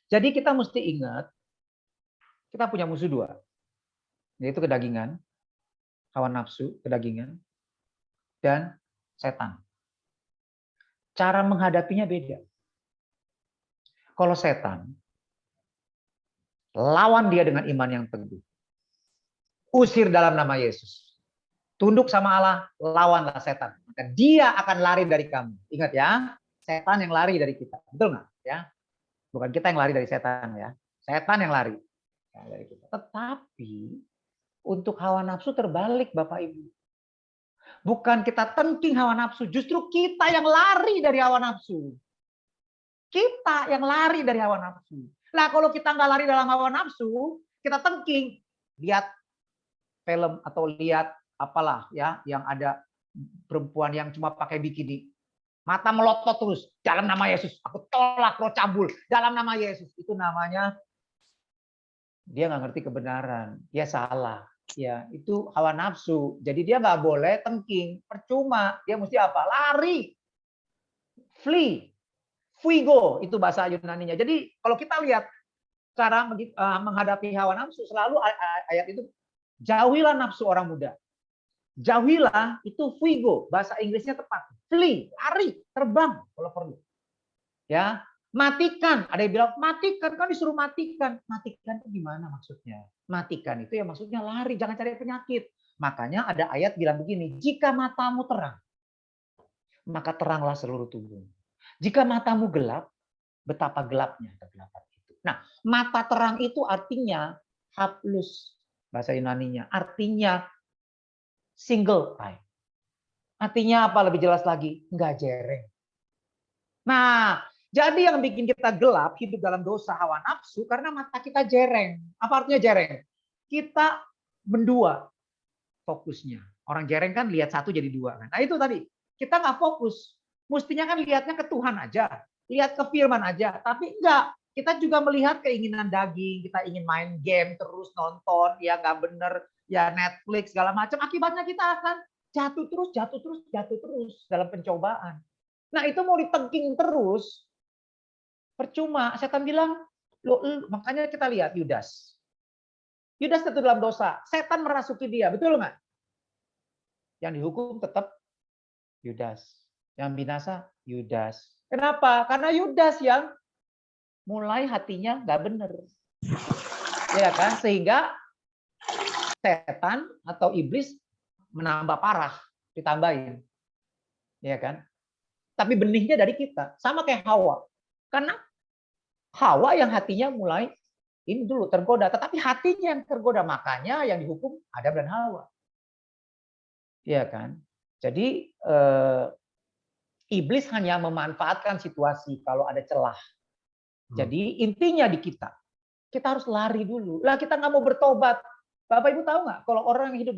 Jadi kita mesti ingat, kita punya musuh dua, yaitu kedagingan, hawa nafsu, kedagingan, dan setan. Cara menghadapinya beda. Kalau setan, lawan dia dengan iman yang teguh. Usir dalam nama Yesus. Tunduk sama Allah, lawanlah setan. Maka dia akan lari dari kamu. Ingat ya, setan yang lari dari kita. Betul nggak? Ya, bukan kita yang lari dari setan ya. Setan yang lari dari kita. Tetapi untuk hawa nafsu terbalik, Bapak Ibu. Bukan kita tengking hawa nafsu, justru kita yang lari dari hawa nafsu. Kita yang lari dari hawa nafsu. Nah, kalau kita nggak lari dalam hawa nafsu, kita tengking. Lihat film atau lihat apalah ya, yang ada perempuan yang cuma pakai bikini. Mata melotot terus, dalam nama Yesus. Aku tolak roh cabul, dalam nama Yesus. Itu namanya dia nggak ngerti kebenaran. Dia salah. Ya, itu hawa nafsu. Jadi dia nggak boleh tengking. Percuma. Dia mesti apa? Lari. Flee. Fuigo, itu bahasa Yunaninya. Jadi kalau kita lihat cara menghadapi hawa nafsu, selalu ayat itu, jauhilah nafsu orang muda. Jauhilah itu fuigo, bahasa Inggrisnya tepat. flee, lari, terbang kalau perlu. Ya, matikan. Ada yang bilang matikan, kan disuruh matikan. Matikan itu gimana maksudnya? Matikan itu ya maksudnya lari, jangan cari penyakit. Makanya ada ayat bilang begini, jika matamu terang, maka teranglah seluruh tubuh. Jika matamu gelap, betapa gelapnya kegelapan itu. Nah, mata terang itu artinya haplus, bahasa Yunaninya. Artinya single eye. Artinya apa lebih jelas lagi? Enggak jereng. Nah, jadi yang bikin kita gelap, hidup dalam dosa, hawa nafsu, karena mata kita jereng. Apa artinya jereng? Kita mendua fokusnya. Orang jereng kan lihat satu jadi dua. Nah itu tadi, kita nggak fokus. Mestinya kan lihatnya ke Tuhan aja. Lihat ke firman aja. Tapi enggak. Kita juga melihat keinginan daging. Kita ingin main game terus, nonton. Ya nggak bener. Ya Netflix, segala macam. Akibatnya kita akan jatuh terus dalam pencobaan. Nah itu mau ditengking terus, percuma. Setan bilang, makanya kita lihat Yudas. Yudas tetap dalam dosa. Setan merasuki dia, betul nggak? Yang dihukum tetap Yudas. Yang binasa Yudas. Kenapa? Karena Yudas yang mulai hatinya nggak benar. Ya kan? Sehingga setan atau iblis menambah parah, ditambahin. Ya kan? Tapi benihnya dari kita. Sama kayak Hawa. Karena Hawa yang hatinya mulai ini dulu tergoda. Tetapi hatinya yang tergoda. Makanya yang dihukum Adam dan Hawa. Iya kan? Jadi iblis hanya memanfaatkan situasi kalau ada celah. Jadi intinya di kita. Kita harus lari dulu. Lah kita nggak mau bertobat. Bapak Ibu tahu nggak? Kalau orang yang hidup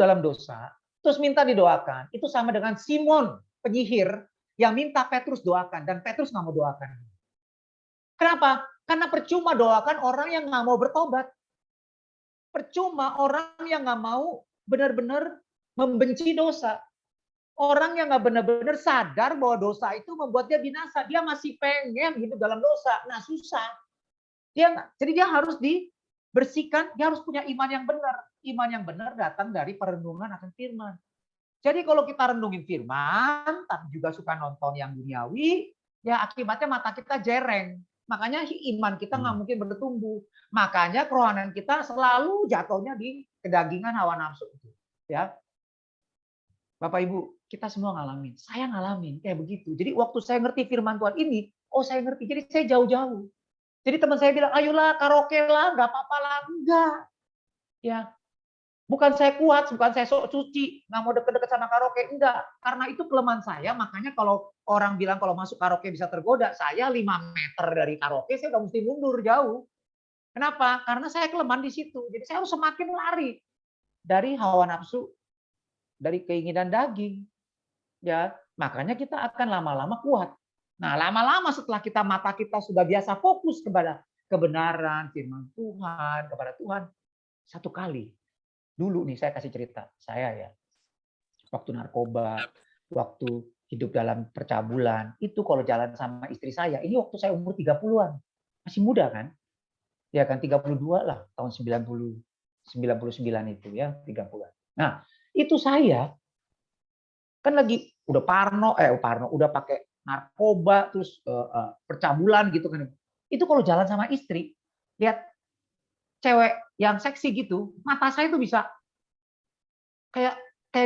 dalam dosa, terus minta didoakan, itu sama dengan Simon penyihir yang minta Petrus doakan dan Petrus nggak mau doakan. Kenapa? Karena percuma doakan orang yang nggak mau bertobat. Percuma orang yang nggak mau benar-benar membenci dosa. Orang yang nggak benar-benar sadar bahwa dosa itu membuat dia binasa. Dia masih pengen hidup dalam dosa. Nah susah. Jadi dia harus dibersihkan. Dia harus punya iman yang benar. Iman yang benar datang dari perenungan akan firman. Jadi kalau kita renungin firman, tapi juga suka nonton yang duniawi, ya akibatnya mata kita jereng. Makanya iman kita nggak mungkin bertumbuh. Makanya kerohanian kita selalu jatuhnya di kedagingan hawa nafsu. Ya, Bapak Ibu, kita semua ngalamin. Saya ngalamin kayak begitu. Jadi waktu saya ngerti firman Tuhan ini, oh saya ngerti. Jadi saya jauh-jauh. Jadi teman saya bilang, ayolah karaoke lah, nggak apa-apa lah. Enggak. Ya, bukan saya kuat, bukan saya sok suci, nggak mau deket-deket sama karaoke. Enggak. Karena itu kelemahan saya. Makanya kalau orang bilang kalau masuk karaoke bisa tergoda, saya 5 meter dari karaoke, saya udah mesti mundur jauh. Kenapa? Karena saya kelemahan di situ. Jadi saya harus semakin lari dari hawa nafsu, dari keinginan daging. Ya, makanya kita akan lama-lama kuat. Nah, lama-lama setelah mata kita sudah biasa fokus kepada kebenaran, firman Tuhan, kepada Tuhan. Satu kali, dulu nih saya kasih cerita, saya ya, waktu narkoba, waktu hidup dalam percabulan, itu kalau jalan sama istri saya, ini waktu saya umur 30-an. Masih muda kan? Ya kan 32 lah, tahun 99 itu ya, 30-an. Nah, itu saya kan lagi udah parno, udah pakai narkoba, terus percabulan gitu kan. Itu kalau jalan sama istri, lihat cewek yang seksi gitu, mata saya tuh bisa kayak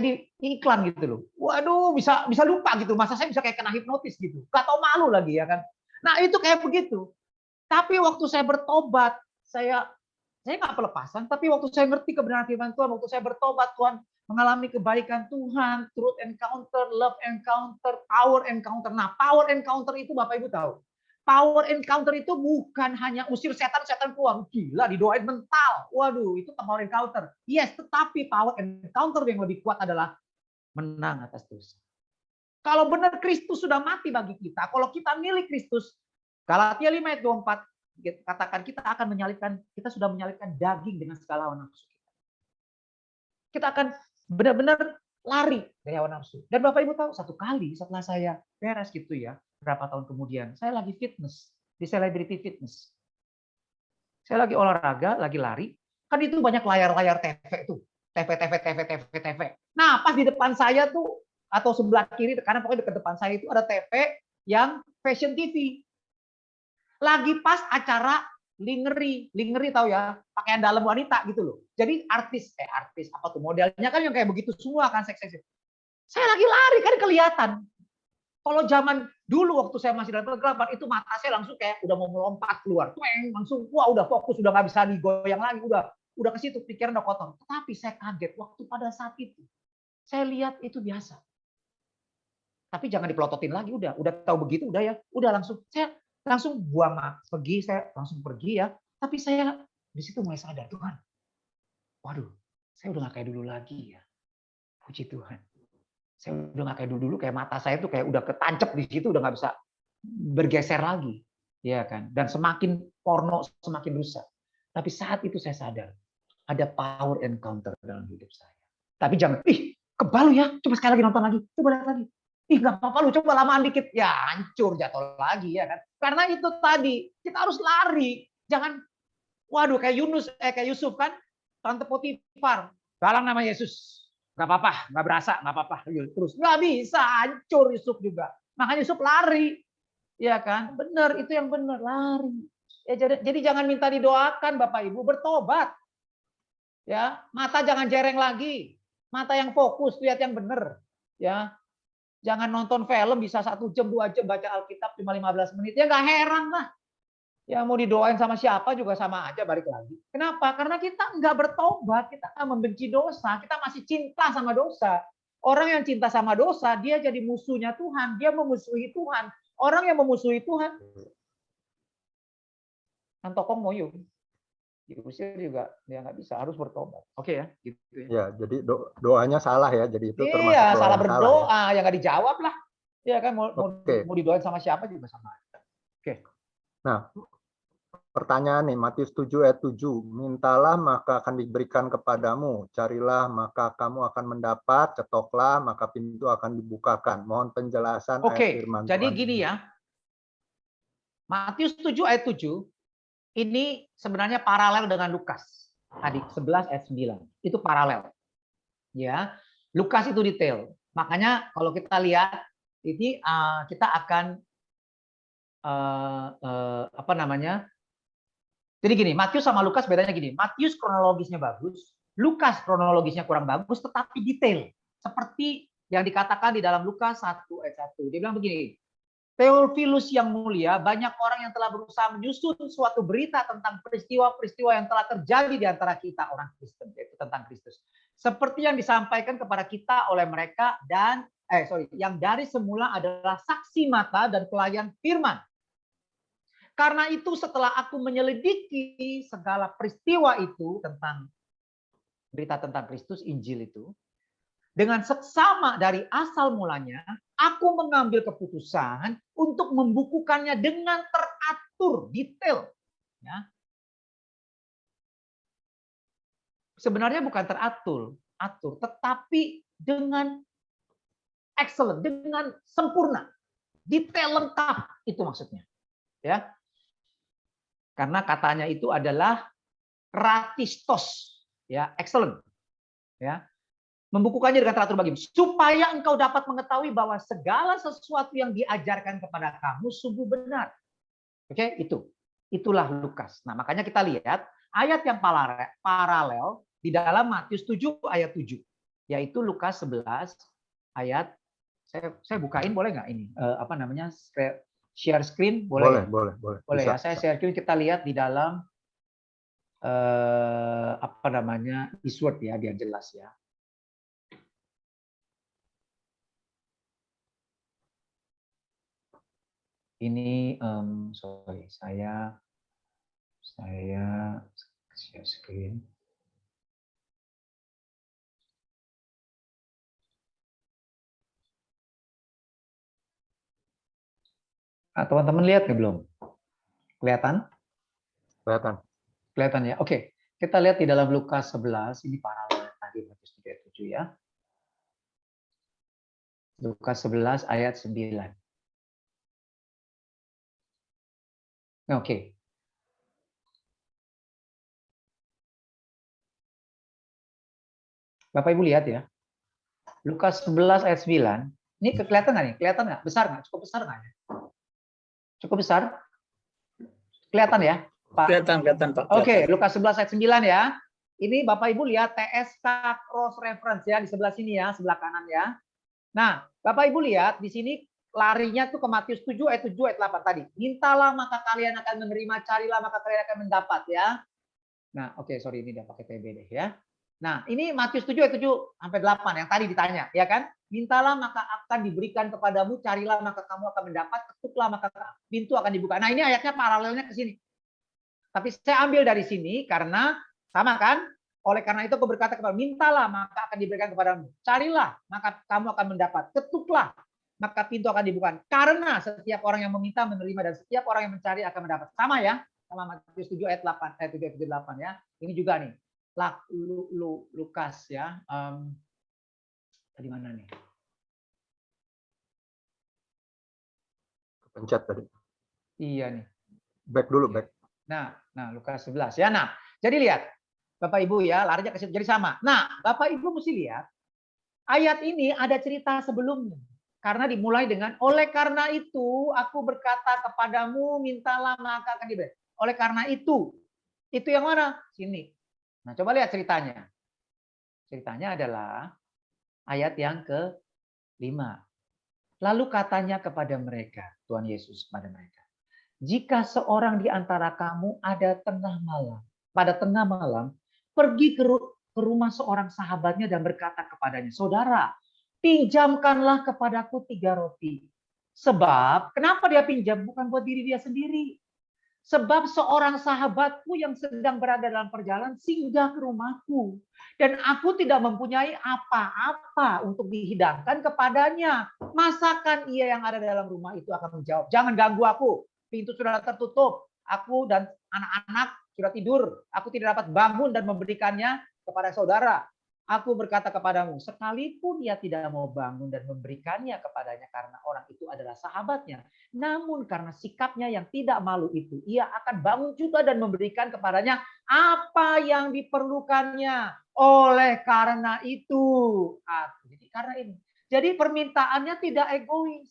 di iklan gitu loh. Waduh, bisa lupa gitu. Masa saya bisa kayak kena hipnotis gitu. Gak tau malu lagi ya kan. Nah, itu kayak begitu. Tapi waktu saya bertobat, saya nggak pelepasan, tapi waktu saya ngerti kebenaran firman Tuhan, waktu saya bertobat, Tuhan mengalami kebaikan Tuhan, truth encounter, love encounter, power encounter. Nah, power encounter itu Bapak Ibu tahu. Power encounter itu bukan hanya usir setan keluar. Gila, didoain mental. Waduh, itu power encounter. Yes, tetapi power encounter yang lebih kuat adalah menang atas dosa. Kalau benar Kristus sudah mati bagi kita, kalau kita milik Kristus, Galatia 5 ayat 24, katakan kita sudah menyalibkan daging dengan segala hawa nafsu kita. Kita akan benar-benar lari dari hawa nafsu. Dan Bapak Ibu tahu, satu kali setelah saya beres gitu ya, berapa tahun kemudian, saya lagi fitness, di Celebrity Fitness. Saya lagi olahraga, lagi lari, kan itu banyak layar-layar TV tuh, TV. Nah, pas di depan saya tuh atau sebelah kiri, karena pokoknya dekat depan saya itu ada TV yang Fashion TV. Lagi pas acara lingerie tahu ya, pakaian dalam wanita gitu loh. Jadi artis apa tuh modelnya kan yang kayak begitu semua kan seksi. Saya lagi lari kan kelihatan. Kalau zaman dulu waktu saya masih dalam kegelapan itu mata saya langsung kayak udah mau melompat keluar, langsung wah udah fokus, udah nggak bisa digoyang lagi, udah ke situ pikiran udah kotor. Tetapi saya kaget waktu pada saat itu saya lihat itu biasa. Tapi jangan dipelototin lagi, udah tahu begitu, udah ya, udah saya langsung buang pergi, saya langsung pergi ya. Tapi saya di situ mulai sadar, Tuhan, waduh, saya udah nggak kayak dulu lagi ya. Puji Tuhan. Saya udah nggak kayak dulu, kayak mata saya tuh kayak udah ketancap di situ, udah nggak bisa bergeser lagi, ya kan? Dan semakin porno, semakin rusak. Tapi saat itu saya sadar ada power encounter dalam hidup saya. Tapi jangan, kebal ya, coba sekali lagi nonton lagi, coba lihat lagi. Nggak apa-apa lu, coba lamaan dikit, ya hancur, jatuh lagi ya kan? Karena itu tadi kita harus lari, jangan, waduh kayak kayak Yusuf kan, tante Potifar, galang nama Yesus. Nggak apa-apa, nggak berasa, nggak apa-apa. Terus nggak bisa, hancur Yusuf juga. Makanya Yusuf lari, ya kan? Benar, itu yang benar, lari. Ya, jadi jangan minta didoakan, Bapak Ibu, bertobat. Ya, mata jangan jereng lagi, mata yang fokus, lihat yang benar. Ya, jangan nonton film bisa 1 jam, 2 jam baca Alkitab cuma 15 menit. Ya nggak heran lah. Ya mau didoain sama siapa juga sama aja balik lagi. Kenapa? Karena kita nggak bertobat, kita membenci dosa, kita masih cinta sama dosa. Orang yang cinta sama dosa, dia jadi musuhnya Tuhan, dia memusuhi Tuhan. Orang yang memusuhi Tuhan, kan tokong moyung, diusir juga dia nggak bisa, harus bertobat. Oke ya, gitu ya. Ya, jadi doanya salah ya, jadi itu termasuk Iya, doa salah yang berdoa, salah ya. yang nggak dijawab lah. Ya kan Oke. mau didoain sama siapa juga sama aja. Oke. Nah, pertanyaan nih, Matius 7 ayat 7. Mintalah maka akan diberikan kepadamu. Carilah maka kamu akan mendapat. Ketoklah maka pintu akan dibukakan. Mohon penjelasan ayat Oke, firman jadi Tuhan. gini ya. Matius 7 ayat 7 ini sebenarnya paralel dengan Lukas. Tadi 11 ayat 9. Itu paralel. Ya. Lukas itu detail. Makanya kalau kita lihat ini kita akan apa namanya? Jadi gini, Matius sama Lukas bedanya gini. Matius kronologisnya bagus, Lukas kronologisnya kurang bagus, tetapi detail. Seperti yang dikatakan di dalam Lukas 1 ayat 1. Dia bilang begini, Theophilus yang mulia, banyak orang yang telah berusaha menyusun suatu berita tentang peristiwa-peristiwa yang telah terjadi di antara kita orang Kristen, yaitu tentang Kristus. Seperti yang disampaikan kepada kita oleh mereka yang dari semula adalah saksi mata dan pelayan firman. Karena itu setelah aku menyelidiki segala peristiwa itu tentang berita tentang Kristus, Injil itu, dengan seksama dari asal mulanya, aku mengambil keputusan untuk membukukannya dengan teratur, detail. Ya. Sebenarnya bukan teratur, tetapi dengan excellent, dengan sempurna, detail lengkap itu maksudnya. Ya. Karena katanya itu adalah ratistos, ya, excellent. Ya. Membukukannya dengan teratur bagi supaya engkau dapat mengetahui bahwa segala sesuatu yang diajarkan kepada kamu sungguh benar. Oke, itulah Lukas. Nah, makanya kita lihat ayat yang paralel di dalam Matius 7 ayat 7, yaitu Lukas 11 ayat saya bukain boleh nggak ini? Apa namanya? Share screen boleh? Boleh. Boleh Bisa, ya. Saya share screen, kita lihat di dalam apa namanya? Eastward ya, biar jelas ya. Ini sorry, saya share screen. Teman-teman lihat nggak belum? Kelihatan? Kelihatan. Kelihatan ya. Oke, kita lihat di dalam Lukas 11 ini paralel tadi Matius 3 ayat 7 ya. Lukas 11 ayat 9. Oke. Bapak Ibu lihat ya. Lukas 11 ayat 9. Ini kelihatan nggak nih? Kelihatan nggak? Besar nggak? Cukup besar nggak? Cukup besar? Kelihatan ya, Pak? Kelihatan Pak. Oke, Kelihatan. Lukas 11 ayat 9 ya. Ini Bapak Ibu lihat TSK cross reference ya di sebelah sini ya, sebelah kanan ya. Nah, Bapak Ibu lihat di sini larinya tuh ke Matius 7 ayat 7 ayat 8 tadi. Mintalah maka kalian akan menerima, carilah maka kalian akan mendapat ya. Nah, oke, sorry ini udah pakai TB deh ya. Nah, ini Matius 7 ayat 7 sampai 8 yang tadi ditanya, ya kan? Mintalah maka akan diberikan kepadamu, carilah maka kamu akan mendapat, ketuklah maka pintu akan dibuka. Nah, ini ayatnya paralelnya ke sini. Tapi saya ambil dari sini karena sama kan? Oleh karena itu aku berkata kepada mintalah maka akan diberikan kepadamu. Carilah maka kamu akan mendapat. Ketuklah maka pintu akan dibuka. Karena setiap orang yang meminta menerima dan setiap orang yang mencari akan mendapat. Sama ya? Sama Matius 7 ayat 8 ayat 7 ayat 8 ya. Ini juga nih. Lukas ya. Tadi mana nih? Pencet tadi. Iya nih. Back dulu, back. Nah, Lukas 11 ya. Nah, jadi lihat Bapak Ibu ya, larinya ke situ jadi sama. Nah, Bapak Ibu mesti lihat ayat ini ada cerita sebelumnya. Karena dimulai dengan oleh karena itu aku berkata kepadamu mintalah maka akan diberi. Oleh karena itu yang mana? Sini. Nah, coba lihat ceritanya. Ceritanya adalah ayat yang ke-5. Lalu katanya kepada mereka, Tuhan Yesus kepada mereka, jika seorang di antara kamu ada pada tengah malam, pergi ke rumah seorang sahabatnya dan berkata kepadanya, saudara, pinjamkanlah kepadaku 3 roti. Sebab, kenapa dia pinjam? Bukan buat diri dia sendiri. Sebab seorang sahabatku yang sedang berada dalam perjalanan singgah ke rumahku. Dan aku tidak mempunyai apa-apa untuk dihidangkan kepadanya. Masakan ia yang ada dalam rumah itu akan menjawab, jangan ganggu aku. Pintu sudah tertutup. Aku dan anak-anak sudah tidur. Aku tidak dapat bangun dan memberikannya kepada saudara. Aku berkata kepadamu, sekalipun ia tidak mau bangun dan memberikannya kepadanya karena orang itu adalah sahabatnya. Namun karena sikapnya yang tidak malu itu, ia akan bangun juga dan memberikan kepadanya apa yang diperlukannya. Oleh karena itu, jadi karena ini. Jadi permintaannya tidak egois.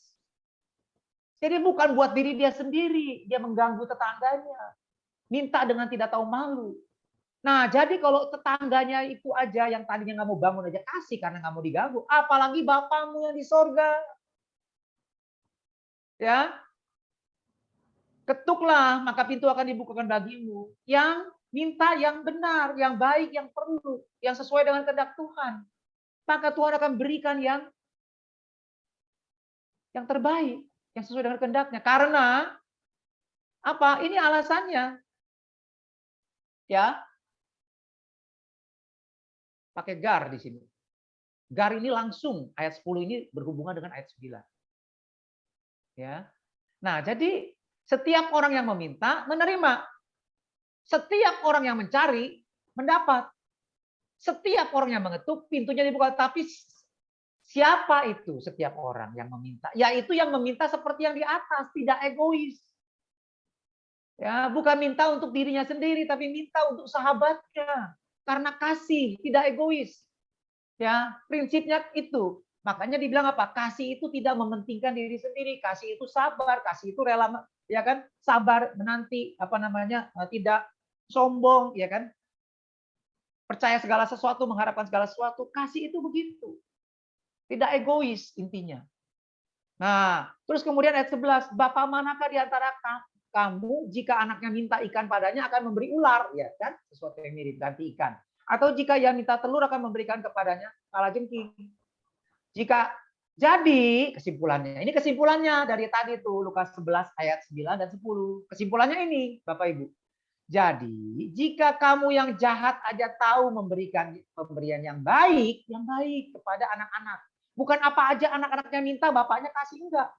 Jadi bukan buat diri dia sendiri, dia mengganggu tetangganya. Minta dengan tidak tahu malu. Nah, jadi kalau tetangganya itu aja yang tadinya nggak mau bangun aja kasih karena nggak mau diganggu, apalagi Bapakmu yang di sorga. Ya, ketuklah maka pintu akan dibukakan bagimu. Yang minta yang benar, yang baik, yang perlu, yang sesuai dengan kehendak Tuhan. Maka Tuhan akan berikan yang terbaik, yang sesuai dengan kehendaknya. Karena apa? Ini alasannya. Ya, pakai gar di sini. Gar ini langsung ayat 10 ini berhubungan dengan ayat 9. Ya. Nah, jadi setiap orang yang meminta menerima. Setiap orang yang mencari mendapat. Setiap orang yang mengetuk pintunya dibuka. Tapi siapa itu setiap orang yang meminta? Yaitu yang meminta seperti yang di atas, tidak egois. Ya, bukan minta untuk dirinya sendiri tapi minta untuk sahabatnya. Karena kasih, tidak egois. Ya, prinsipnya itu. Makanya dibilang apa? Kasih itu tidak mementingkan diri sendiri, kasih itu sabar, kasih itu rela, ya kan? Sabar menanti tidak sombong, ya kan? Percaya segala sesuatu, mengharapkan segala sesuatu. Kasih itu begitu. Tidak egois intinya. Nah, terus kemudian ayat 11, Bapak manakah di antara kamu jika anaknya minta ikan padanya akan memberi ular, ya kan? Sesuatu yang mirip ganti ikan. Atau jika ia minta telur akan memberikan kepadanya kalajengking. Jika jadi kesimpulannya, ini kesimpulannya dari tadi tuh Lukas 11 ayat 9 dan 10. Kesimpulannya ini Bapak Ibu. Jadi jika kamu yang jahat aja tahu memberikan pemberian yang baik kepada anak-anak. Bukan apa aja anak-anaknya minta bapaknya kasih, enggak.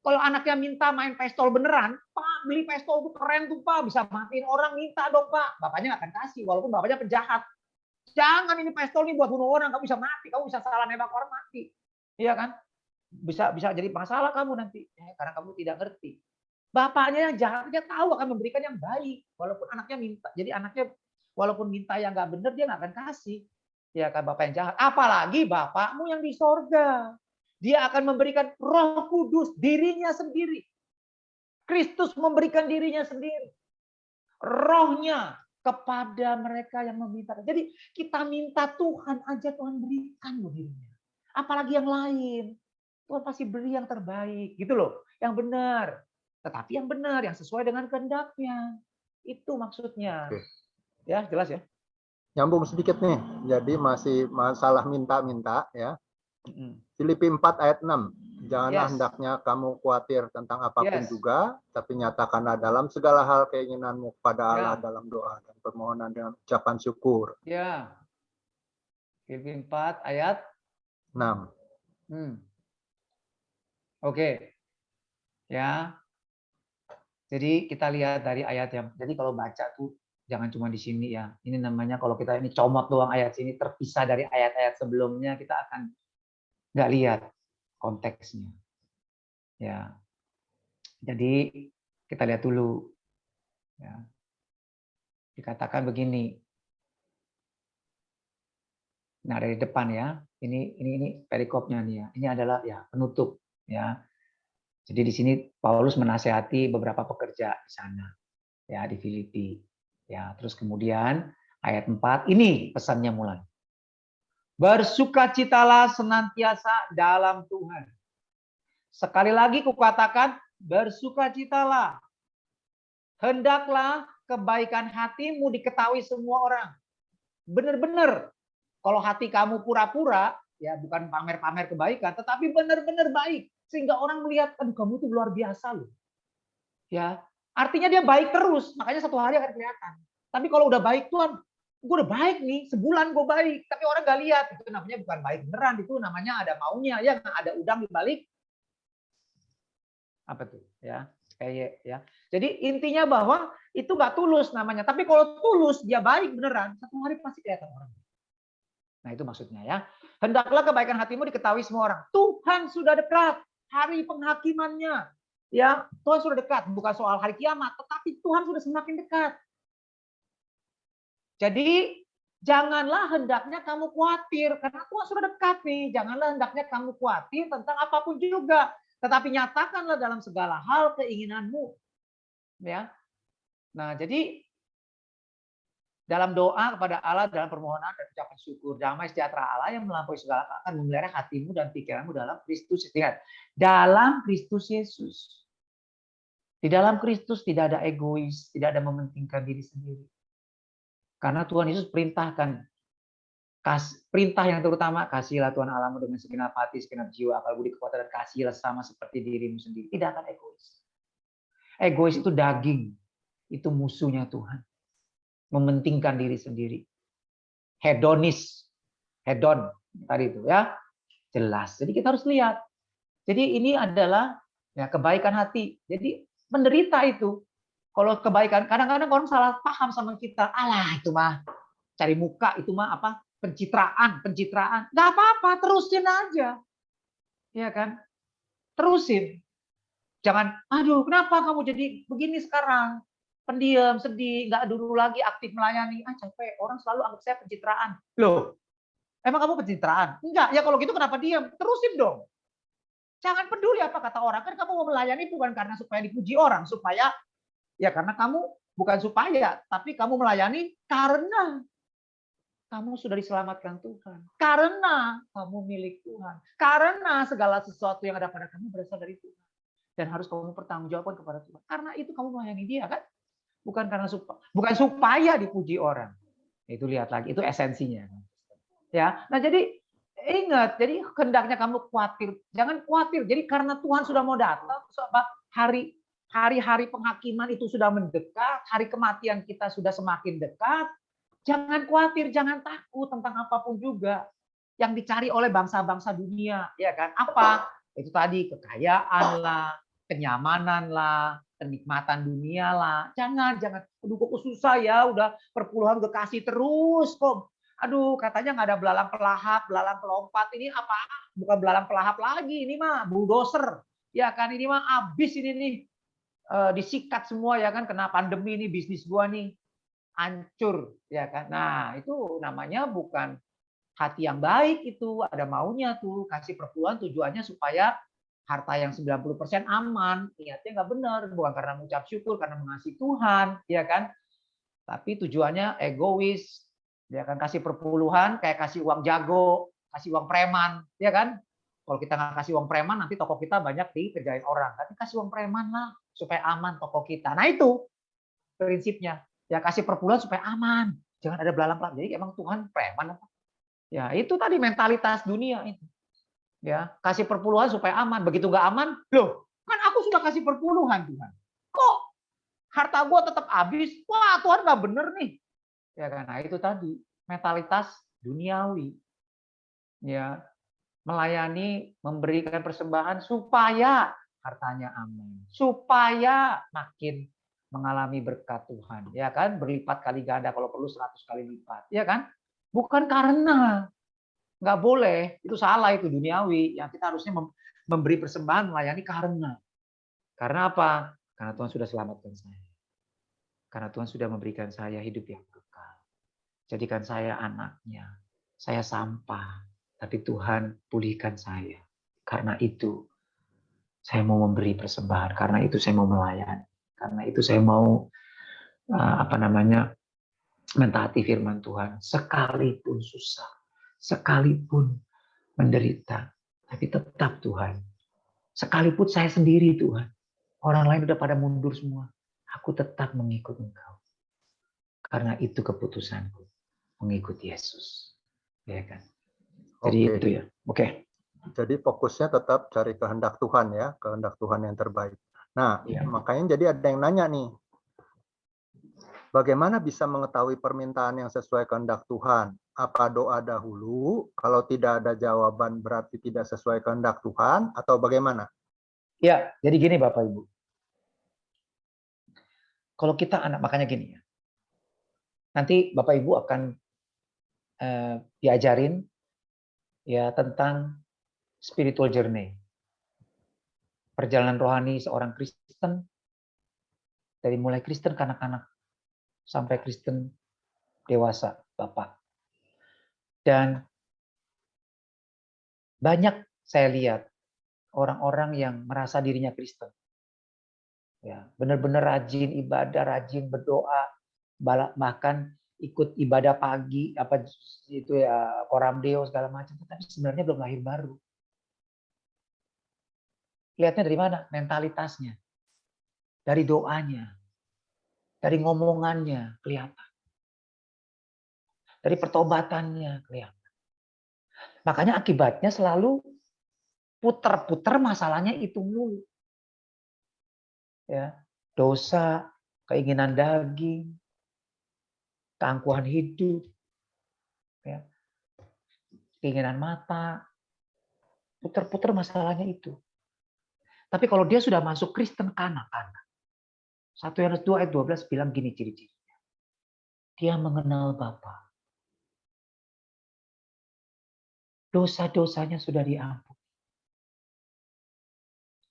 Kalau anaknya minta main pistol beneran, Pak beli pistol tuh keren tuh Pak, bisa matiin orang, minta dong Pak. Bapaknya nggak akan kasih, walaupun bapaknya penjahat. Jangan ini pistol ini buat bunuh orang, kamu bisa mati, kamu bisa salah nembak orang mati. Iya kan? Bisa jadi masalah kamu nanti karena kamu tidak ngerti. Bapaknya yang jahat dia tahu akan memberikan yang baik, walaupun anaknya minta. Jadi anaknya walaupun minta yang nggak benar dia nggak akan kasih. Ya kan, bapak yang jahat. Apalagi bapakmu yang di sorga. Dia akan memberikan Roh Kudus, dirinya sendiri. Kristus memberikan dirinya sendiri. Rohnya kepada mereka yang meminta. Jadi kita minta Tuhan aja, Tuhan berikan loh dirinya. Apalagi yang lain. Tuhan pasti beri yang terbaik. Gitu loh. Yang benar. Tetapi yang benar, yang sesuai dengan kehendaknya. Itu maksudnya. Oke. Ya, jelas ya. Nyambung sedikit nih. Jadi masih masalah minta-minta ya. Mm-mm. Filipi 4 ayat 6. Janganlah Yes. hendaknya kamu khawatir tentang apapun Yes. juga, tapi nyatakanlah dalam segala hal keinginanmu kepada Allah Ya. dalam doa dan permohonan dengan ucapan syukur. Ya. Filipi 4 ayat 6. Oke. Ya. Jadi kita lihat dari ayat yang, jadi kalau baca tuh jangan cuma di sini ya. Ini namanya kalau kita ini comot doang ayat sini terpisah dari ayat-ayat sebelumnya, kita akan nggak lihat konteksnya. Ya. Jadi kita lihat dulu. Ya. Dikatakan begini. Nah, dari depan ya. Ini perikopnya nih ya. Ini adalah ya penutup ya. Jadi di sini Paulus menasehati beberapa pekerja di sana ya, di Filipi. Ya, terus kemudian ayat 4 ini pesannya mulai. Bersukacitalah senantiasa dalam Tuhan. Sekali lagi kukatakan, bersukacitalah. Hendaklah kebaikan hatimu diketahui semua orang. Benar-benar. Kalau hati kamu pura-pura, ya bukan pamer-pamer kebaikan, tetapi benar-benar baik. Sehingga orang melihat, aduh kamu tuh luar biasa loh. Ya, artinya dia baik terus, makanya satu hari akan kelihatan. Tapi kalau udah baik, Tuhan, gue udah baik nih, sebulan gue baik, tapi orang gak lihat, itu namanya bukan baik beneran, itu namanya ada maunya, ya ada udang di balik. Apa tuh? Ya, kayak ya. Jadi intinya bahwa itu nggak tulus namanya. Tapi kalau tulus, dia baik beneran, satu hari pasti kelihatan orang. Nah itu maksudnya ya. Hendaklah kebaikan hatimu diketahui semua orang. Tuhan sudah dekat, hari penghakimannya. Ya, Tuhan sudah dekat, bukan soal hari kiamat, tetapi Tuhan sudah semakin dekat. Jadi janganlah hendaknya kamu khawatir karena Tuhan sudah dekat nih. Janganlah hendaknya kamu khawatir tentang apapun juga, tetapi nyatakanlah dalam segala hal keinginanmu. Ya. Nah, jadi dalam doa kepada Allah, dalam permohonan dan ucapan syukur, damai sejahtera Allah yang melampaui segala akan memelihara hatimu dan pikiranmu dalam Kristus. Ingat, dalam Kristus Yesus. Di dalam Kristus tidak ada egois, tidak ada mementingkan diri sendiri. Karena Tuhan Yesus perintahkan, perintah yang terutama, kasihlah Tuhan Allahmu dengan segenap hati, segenap jiwa, akal budi, kekuatan, dan kasihlah sama seperti dirimu sendiri. Tidak akan egois. Egois itu daging, itu musuhnya Tuhan. Mementingkan diri sendiri. Hedonis, hedon tadi itu ya, jelas. Jadi kita harus lihat. Jadi ini adalah ya kebaikan hati. Jadi menderita itu. Kalau kebaikan, kadang-kadang orang salah paham sama kita. Alah itu mah cari muka, itu mah apa? Pencitraan. Nggak apa-apa, terusin aja. Ya kan? Terusin. Jangan, aduh kenapa kamu jadi begini sekarang? Pendiam, sedih, nggak dulu lagi aktif melayani. Ah capek, orang selalu anggap saya pencitraan. Loh, emang kamu pencitraan? Enggak, ya kalau gitu kenapa diam? Terusin dong. Jangan peduli apa kata orang. Kan kamu mau melayani bukan karena supaya dipuji orang. Supaya, ya karena kamu, bukan supaya, tapi kamu melayani karena kamu sudah diselamatkan Tuhan. Karena kamu milik Tuhan. Karena segala sesuatu yang ada pada kamu berasal dari Tuhan. Dan harus kamu pertanggungjawabkan kepada Tuhan. Karena itu kamu melayani dia kan? Bukan karena supaya dipuji orang. Itu lihat lagi, itu esensinya. Ya, nah jadi ingat, jadi hendaknya kamu khawatir, jangan khawatir. Jadi karena Tuhan sudah mau datang, hari-hari penghakiman itu sudah mendekat, hari kematian kita sudah semakin dekat. Jangan khawatir, jangan takut tentang apapun juga yang dicari oleh bangsa-bangsa dunia, ya kan? Apa? Itu tadi kekayaan lah, kenyamanan lah, kenikmatan dunia lah. Jangan. Aduh kok susah ya, udah perpuluhan udah kasih terus kok. Aduh katanya nggak ada belalang pelahap, belalang pelompat. Ini apa? Bukan belalang pelahap lagi, ini mah bulldozer. Ya kan, ini mah abis ini nih. Disikat semua ya kan, kena pandemi ini bisnis gua nih. Hancur. Ya kan. Nah itu namanya bukan hati yang baik itu, ada maunya tuh, kasih perpuluhan tujuannya supaya harta yang 90% aman. Niatnya nggak benar, bukan karena mengucap syukur, karena mengasihi Tuhan, ya kan? Tapi tujuannya egois. Dia akan kasih perpuluhan kayak kasih uang jago, kasih uang preman, ya kan? Kalau kita nggak kasih uang preman, nanti toko kita banyak dikerjain orang. Tapi kasih uang preman lah, supaya aman toko kita. Nah itu prinsipnya. Ya kasih perpuluhan supaya aman. Jangan ada belalang-belalang. Jadi emang Tuhan preman apa? Ya itu tadi mentalitas dunia itu. Ya kasih perpuluhan supaya aman. Begitu nggak aman, loh kan aku sudah kasih perpuluhan Tuhan. Kok harta gue tetap habis? Wah Tuhan nggak bener nih. Ya kan? Nah itu tadi mentalitas duniawi. Ya melayani, memberikan persembahan supaya hartanya aman, supaya makin mengalami berkat Tuhan, ya kan? Berlipat kali ganda kalau perlu 100 kali lipat, ya kan? Bukan karena nggak boleh, itu salah, itu duniawi. Yang kita harusnya memberi persembahan melayani karena apa? Karena Tuhan sudah selamatkan saya. Karena Tuhan sudah memberikan saya hidup yang kekal. Jadikan saya anaknya. Saya sampah. Tapi Tuhan pulihkan saya. Karena itu saya mau memberi persembahan. Karena itu saya mau melayani. Karena itu saya mau mentaati firman Tuhan. Sekalipun susah. Sekalipun menderita. Tapi tetap Tuhan. Sekalipun saya sendiri Tuhan. Orang lain udah pada mundur semua. Aku tetap mengikut Engkau. Karena itu keputusanku. Mengikut Yesus. Ya kan? Jadi itu ya. Oke. Jadi fokusnya tetap cari kehendak Tuhan ya, kehendak Tuhan yang terbaik. Nah, makanya jadi ada yang nanya nih, bagaimana bisa mengetahui permintaan yang sesuai kehendak Tuhan? Apa doa dahulu? Kalau tidak ada jawaban berarti tidak sesuai kehendak Tuhan atau bagaimana? Ya, jadi gini Bapak Ibu. Kalau kita anak, makanya gini ya. Nanti Bapak Ibu akan diajarin ya tentang spiritual journey. Perjalanan rohani seorang Kristen dari mulai Kristen kanak-kanak sampai Kristen dewasa, Bapak. Dan banyak saya lihat orang-orang yang merasa dirinya Kristen. Ya, benar-benar rajin ibadah, rajin berdoa, bahkan ikut ibadah pagi apa itu ya koram deo segala macam, tapi sebenarnya belum lahir baru. Lihatnya dari mana? Mentalitasnya. Dari doanya. Dari ngomongannya kelihatan. Dari pertobatannya kelihatan. Makanya akibatnya selalu putar-putar masalahnya itu mulu. Ya, dosa, keinginan daging, keangkuhan hidup, ya, keinginan mata, putar-putar masalahnya itu. Tapi kalau dia sudah masuk Kristen kanak-kanak, 1 Yohanes 2 ayat 12 bilang gini ciri-cirinya. Dia mengenal Bapa. Dosa-dosanya sudah diampuni.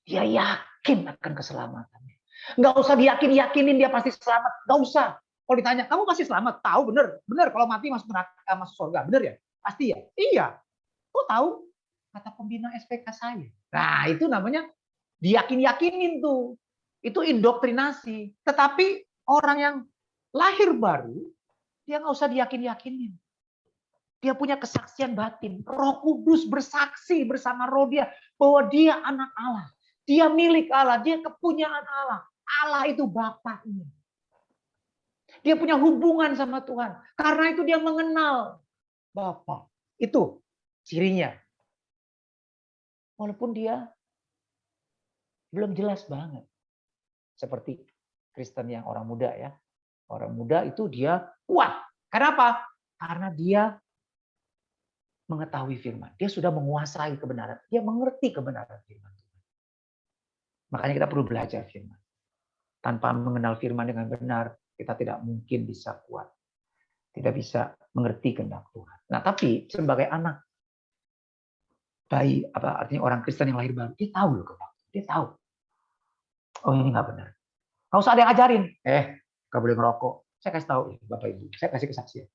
Dia yakin akan keselamatannya. Nggak usah diyakinin dia pasti selamat. Nggak usah. Kalau ditanya, kamu pasti selamat? Tahu bener. Bener kalau mati masuk neraka, masuk surga. Bener ya? Pasti ya? Iya. Kok tahu? Kata pembina SPK saya. Nah itu namanya diyakin-yakinin tuh. Itu indoktrinasi. Tetapi orang yang lahir baru, dia nggak usah diyakin-yakinin. Dia punya kesaksian batin. Roh Kudus bersaksi bersama roh dia bahwa dia anak Allah. Dia milik Allah. Dia kepunyaan Allah. Allah itu Bapaknya. Dia punya hubungan sama Tuhan. Karena itu dia mengenal Bapa. Itu cirinya. Walaupun dia belum jelas banget. Seperti Kristen yang orang muda ya. Orang muda itu dia kuat. Kenapa? Karena dia mengetahui firman. Dia sudah menguasai kebenaran. Dia mengerti kebenaran firman. Makanya kita perlu belajar firman. Tanpa mengenal firman dengan benar, kita tidak mungkin bisa kuat. Tidak bisa mengerti kehendak Tuhan. Nah, tapi sebagai anak bayi, apa artinya orang Kristen yang lahir baru, dia tahu loh kehendak. Dia tahu. Oh, ini nggak benar. Nggak usah ada yang ngajarin. Nggak boleh ngerokok. Saya kasih tahu, Bapak Ibu. Saya kasih kesaksian.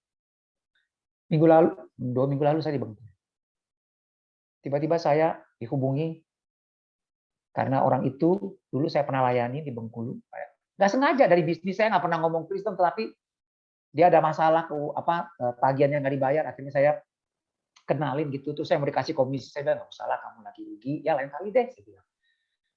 Minggu lalu, 2 minggu lalu saya di Bengkulu. Tiba-tiba saya dihubungi karena orang itu dulu saya pernah layani di Bengkulu. Nggak sengaja dari bisnis saya nggak pernah ngomong Kristen, tetapi dia ada masalah tagihannya nggak dibayar. Akhirnya saya kenalin gitu, terus saya mau dikasih komisi. Saya bilang nggak usah lah, kamu lagi rugi, ya lain kali deh. Saya bilang.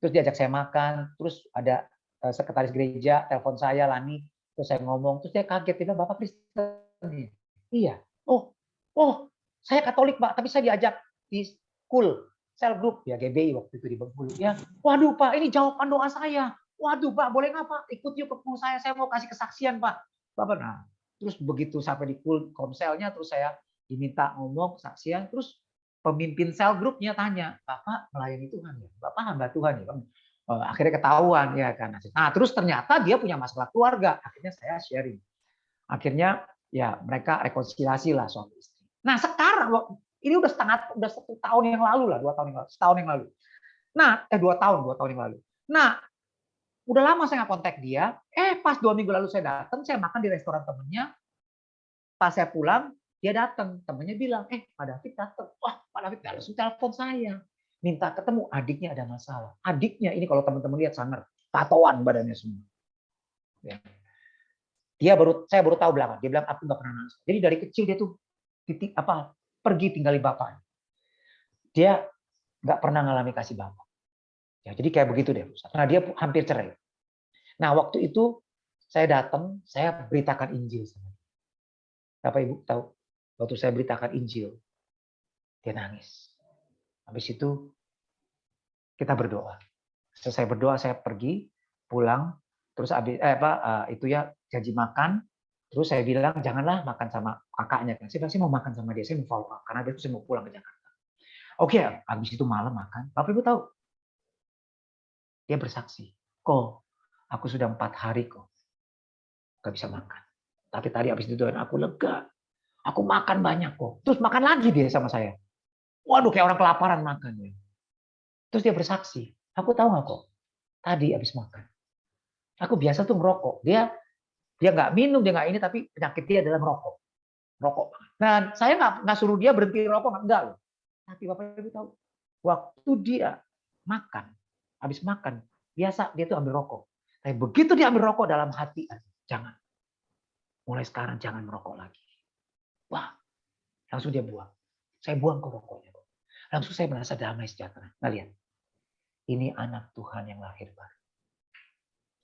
Terus diajak saya makan, terus ada sekretaris gereja telepon saya, Lani, terus saya ngomong, terus dia kaget, dia bilang, Bapak Kristen? Iya. Oh, saya Katolik Pak, tapi saya diajak di school, sel group, ya GBI waktu itu di Bengkulu. Ya, waduh Pak, ini jawaban doa saya. Waduh Pak, boleh nggak Pak ikut yuk ke pool saya mau kasih kesaksian Pak. Bapak, nah, terus begitu sampai di pool komselnya, terus saya diminta ngomong kesaksian, terus pemimpin sel grupnya tanya, Bapak melayani Tuhan ya? Bapak hamba Tuhan ya? Akhirnya ketahuan ya kan. Nah, terus ternyata dia punya masalah keluarga. Akhirnya saya sharing. Akhirnya ya mereka rekonsiliasi lah suami istri. Nah, sekarang ini udah 1 tahun yang lalu lah, 2 tahun yang lalu, setahun yang lalu. Nah, 2 tahun yang lalu. Nah, udah lama saya nggak kontak dia. Pas 2 minggu lalu saya datang, saya makan di restoran temennya. Pas saya pulang, dia datang, temennya bilang, Pak David datang. Wah, Pak David langsung telepon saya, minta ketemu, adiknya ada masalah. Adiknya ini kalau teman-teman lihat sangar, tatoan badannya semua. Ya. Saya baru tahu belakang. Dia bilang aku nggak pernah nangis. Jadi dari kecil dia tuh pergi tinggali bapak. Dia nggak pernah ngalami kasih bapak. Ya, jadi kayak begitu deh. Nah, dia hampir cerai. Nah, waktu itu saya datang, saya beritakan Injil sama dia. Bapak Ibu tahu, waktu saya beritakan Injil, dia nangis. Habis itu kita berdoa. Selesai berdoa, saya pergi, pulang, terus itu ya janji makan. Terus saya bilang janganlah makan sama kakaknya kan. Saya mau makan sama dia, saya mau follow up karena besok saya mau pulang ke Jakarta. Oke, habis itu malam makan. Bapak Ibu tahu, dia bersaksi, kok aku sudah 4 hari kok nggak bisa makan. Tapi tadi habis itu aku lega, aku makan banyak kok. Terus makan lagi dia sama saya. Waduh, kayak orang kelaparan makan ya. Terus dia bersaksi, aku tahu nggak kok, tadi habis makan. Aku biasa tuh ngerokok. Dia nggak minum, dia nggak ini, tapi penyakit dia adalah merokok. Rokok. Nah, saya nggak suruh dia berhenti rokok, enggak loh. Tapi Bapak Ibu tahu, waktu dia makan, habis makan, biasa dia tuh ambil rokok. Tapi begitu dia ambil rokok dalam hati, jangan. Mulai sekarang jangan merokok lagi. Wah, langsung dia buang. Saya buang ke rokoknya. Langsung saya merasa damai sejahtera. Nah, lihat. Ini anak Tuhan yang lahir baru.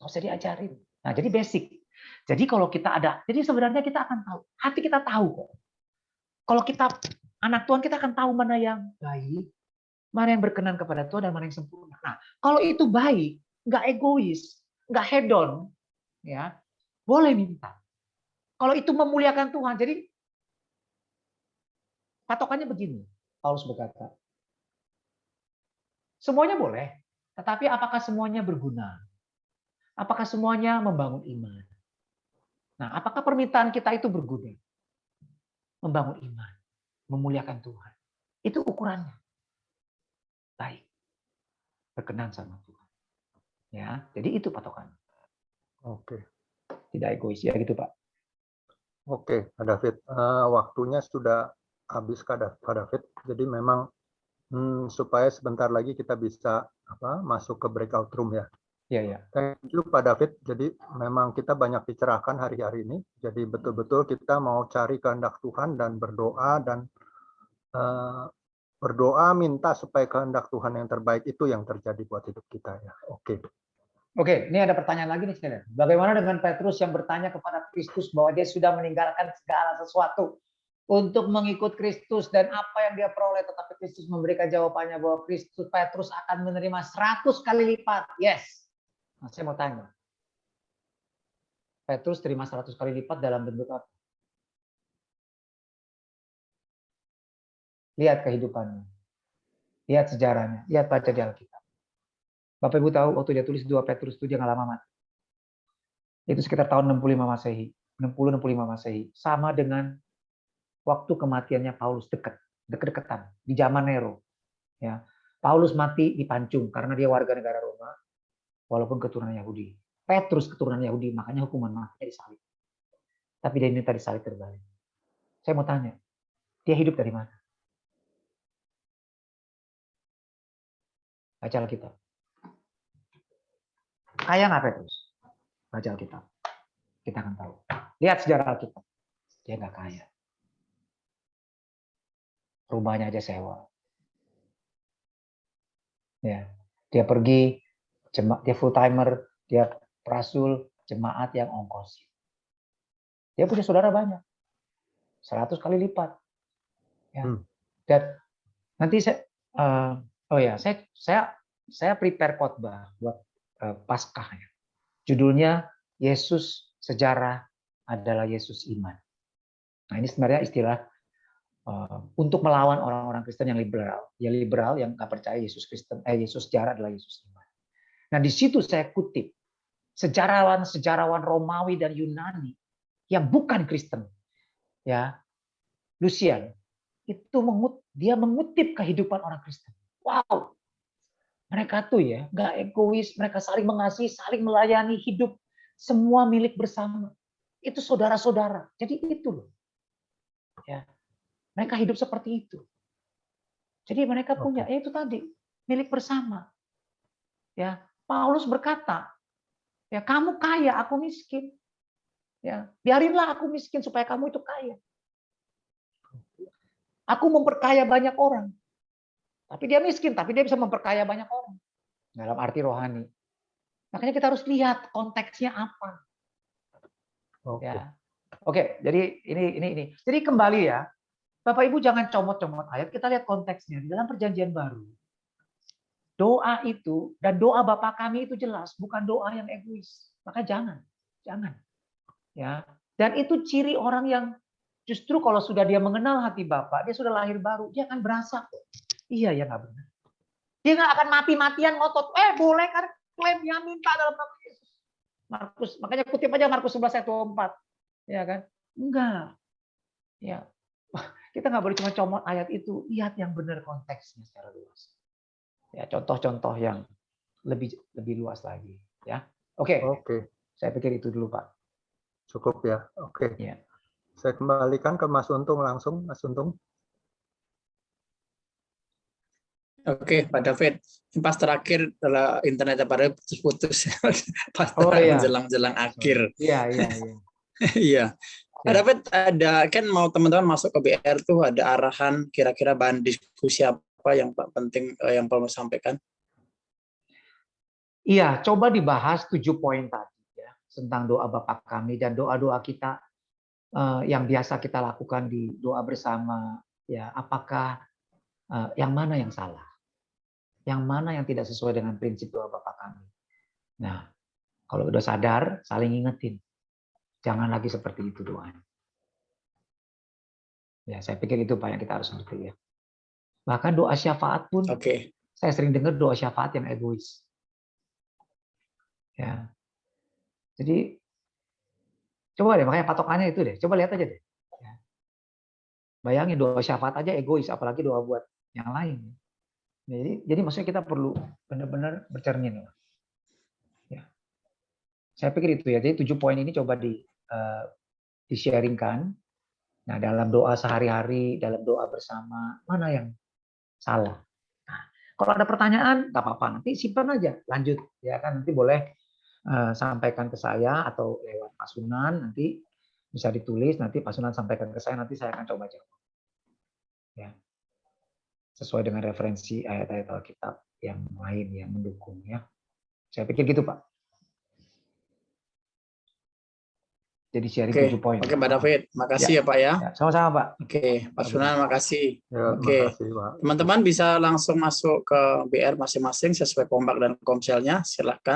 Nggak usah diajarin. Nah, jadi basic. Jadi kalau kita ada, jadi sebenarnya kita akan tahu. Hati kita tahu kok. Kalau kita anak Tuhan, kita akan tahu mana yang baik, mana yang berkenan kepada Tuhan, dan mana yang sempurna. Nah, kalau itu baik, nggak egois, nggak hedon, ya boleh minta. Kalau itu memuliakan Tuhan, jadi patokannya begini. Paulus berkata, semuanya boleh, tetapi apakah semuanya berguna? Apakah semuanya membangun iman? Nah, apakah permintaan kita itu berguna? Membangun iman, memuliakan Tuhan. Itu ukurannya. Baik. Berkenan sama Tuhan. Ya, jadi itu patokan. Oke. Tidak egois ya gitu, Pak. Oke, Pak David. Waktunya sudah habis, Pak David. Jadi memang supaya sebentar lagi kita bisa masuk ke breakout room ya. Iya, ya. Thank you Pak David. Jadi memang kita banyak dicerahkan hari-hari ini. Jadi betul-betul kita mau cari kehendak Tuhan dan berdoa berdoa minta supaya kehendak Tuhan yang terbaik itu yang terjadi buat hidup kita ya. Oke. Oke, ini ada pertanyaan lagi nih sekalian. Bagaimana dengan Petrus yang bertanya kepada Kristus bahwa dia sudah meninggalkan segala sesuatu untuk mengikut Kristus dan apa yang dia peroleh, tetapi Kristus memberikan jawabannya bahwa Petrus akan menerima 100 kali lipat. Yes. Nah, saya mau tanya. Petrus terima 100 kali lipat dalam bentuk apa? Lihat kehidupannya. Lihat sejarahnya. Lihat baca di Alkitab. Bapak Ibu tahu waktu dia tulis 2 Petrus itu dia nggak lama mati. Itu sekitar tahun 65 Masehi. 60-65 Masehi. Sama dengan waktu kematiannya Paulus dekat-dekatan di zaman Nero. Ya. Paulus mati dipancung karena dia warga negara Roma walaupun keturunan Yahudi. Petrus keturunan Yahudi, makanya hukuman matinya disalib. Tapi dia minta disalib terbalik. Saya mau tanya, Dia hidup dari mana? Baca Alkitab. Kaya nggak Petrus? Baca Alkitab. Kita akan tahu. Lihat sejarah Alkitab. Dia nggak kaya. Rumahnya aja sewa. Ya, dia pergi, dia full timer, dia rasul, jemaat yang ongkosin. Dia punya saudara banyak, 100 kali lipat. Ya. Dan nanti saya prepare khotbah buat Paskah. Ya. Judulnya Yesus Sejarah adalah Yesus Iman. Nah ini sebenarnya istilah untuk melawan orang-orang Kristen yang liberal. Ya liberal yang nggak percaya Yesus sejarah adalah Yesus Iman. Nah di situ saya kutip sejarawan Romawi dan Yunani yang bukan Kristen, ya Lucian itu dia mengutip kehidupan orang Kristen. Wow, mereka tuh ya nggak egois, mereka saling mengasihi, saling melayani, hidup semua milik bersama. Itu saudara-saudara. Jadi itu loh, ya mereka hidup seperti itu. Jadi mereka punya itu tadi milik bersama. Ya Paulus berkata, ya kamu kaya, aku miskin. Ya biarinlah aku miskin supaya kamu itu kaya. Aku memperkaya banyak orang. Tapi dia miskin, tapi dia bisa memperkaya banyak orang. Dalam arti rohani. Makanya kita harus lihat konteksnya apa. Ya. Oke, jadi ini. Jadi kembali ya. Bapak Ibu jangan comot-comot ayat, kita lihat konteksnya. Di dalam perjanjian baru. Doa itu dan doa Bapa kami itu jelas, bukan doa yang egois. Maka jangan. Ya. Dan itu ciri orang yang justru kalau sudah dia mengenal hati Bapa, dia sudah lahir baru, dia akan berasa, iya ya nggak benar. Dia nggak akan mati-matian ngotot, boleh kan klaim yang minta dalam nama Yesus. Markus, makanya kutip aja Markus 11 ayat 24. Ya kan? Enggak. Ya. Kita nggak boleh cuma comot ayat itu, lihat yang benar konteksnya secara luas. Ya, contoh-contoh yang lebih luas lagi. Ya, oke. Saya pikir itu dulu Pak. Cukup ya. Oke. Ya. Saya kembalikan ke Mas Untung langsung, Mas Untung. Oke, Pak David. Pas terakhir adalah internetnya pada putus-putus. Pas menjelang akhir. Iya. Iya. Pak David, ada kan mau teman-teman masuk ke BR tuh ada arahan kira-kira bahan diskusi apa yang penting yang perlu sampaikan? Iya, coba dibahas 7 poin tadi ya tentang doa Bapa kami dan doa-doa kita yang biasa kita lakukan di doa bersama. Ya, apakah yang mana yang salah? Yang mana yang tidak sesuai dengan prinsip doa Bapa kami? Nah, kalau udah sadar, saling ingetin. Jangan lagi seperti itu doanya. Ya, saya pikir itu Pak yang kita harus ngerti ya. Bahkan doa syafaat pun, saya sering dengar doa syafaat yang egois. Ya, jadi coba deh, makanya patokannya itu deh. Coba lihat aja deh. Ya. Bayangin doa syafaat aja egois, apalagi doa buat yang lain. Jadi maksudnya kita perlu benar-benar bercermin. Ya. Saya pikir itu ya. Jadi 7 poin ini coba di-sharingkan. Nah, dalam doa sehari-hari, dalam doa bersama, mana yang salah? Nah, kalau ada pertanyaan, nggak apa-apa. Nanti simpan aja, lanjut. Ya kan, nanti boleh sampaikan ke saya atau lewat Pak Sunan. Nanti bisa ditulis, nanti Pak Sunan sampaikan ke saya, nanti saya akan coba jawab. Ya. Sesuai dengan referensi ayat-ayat Alkitab yang lain yang mendukung. Ya. Saya pikir gitu, Pak. Jadi sharing 7 poin. Oke, Pak David. Makasih ya Pak ya. Sama-sama Pak. Oke, Pak Sunan makasih. Ya, Oke, teman-teman bisa langsung masuk ke BR masing-masing sesuai kompak dan komselnya. Silahkan.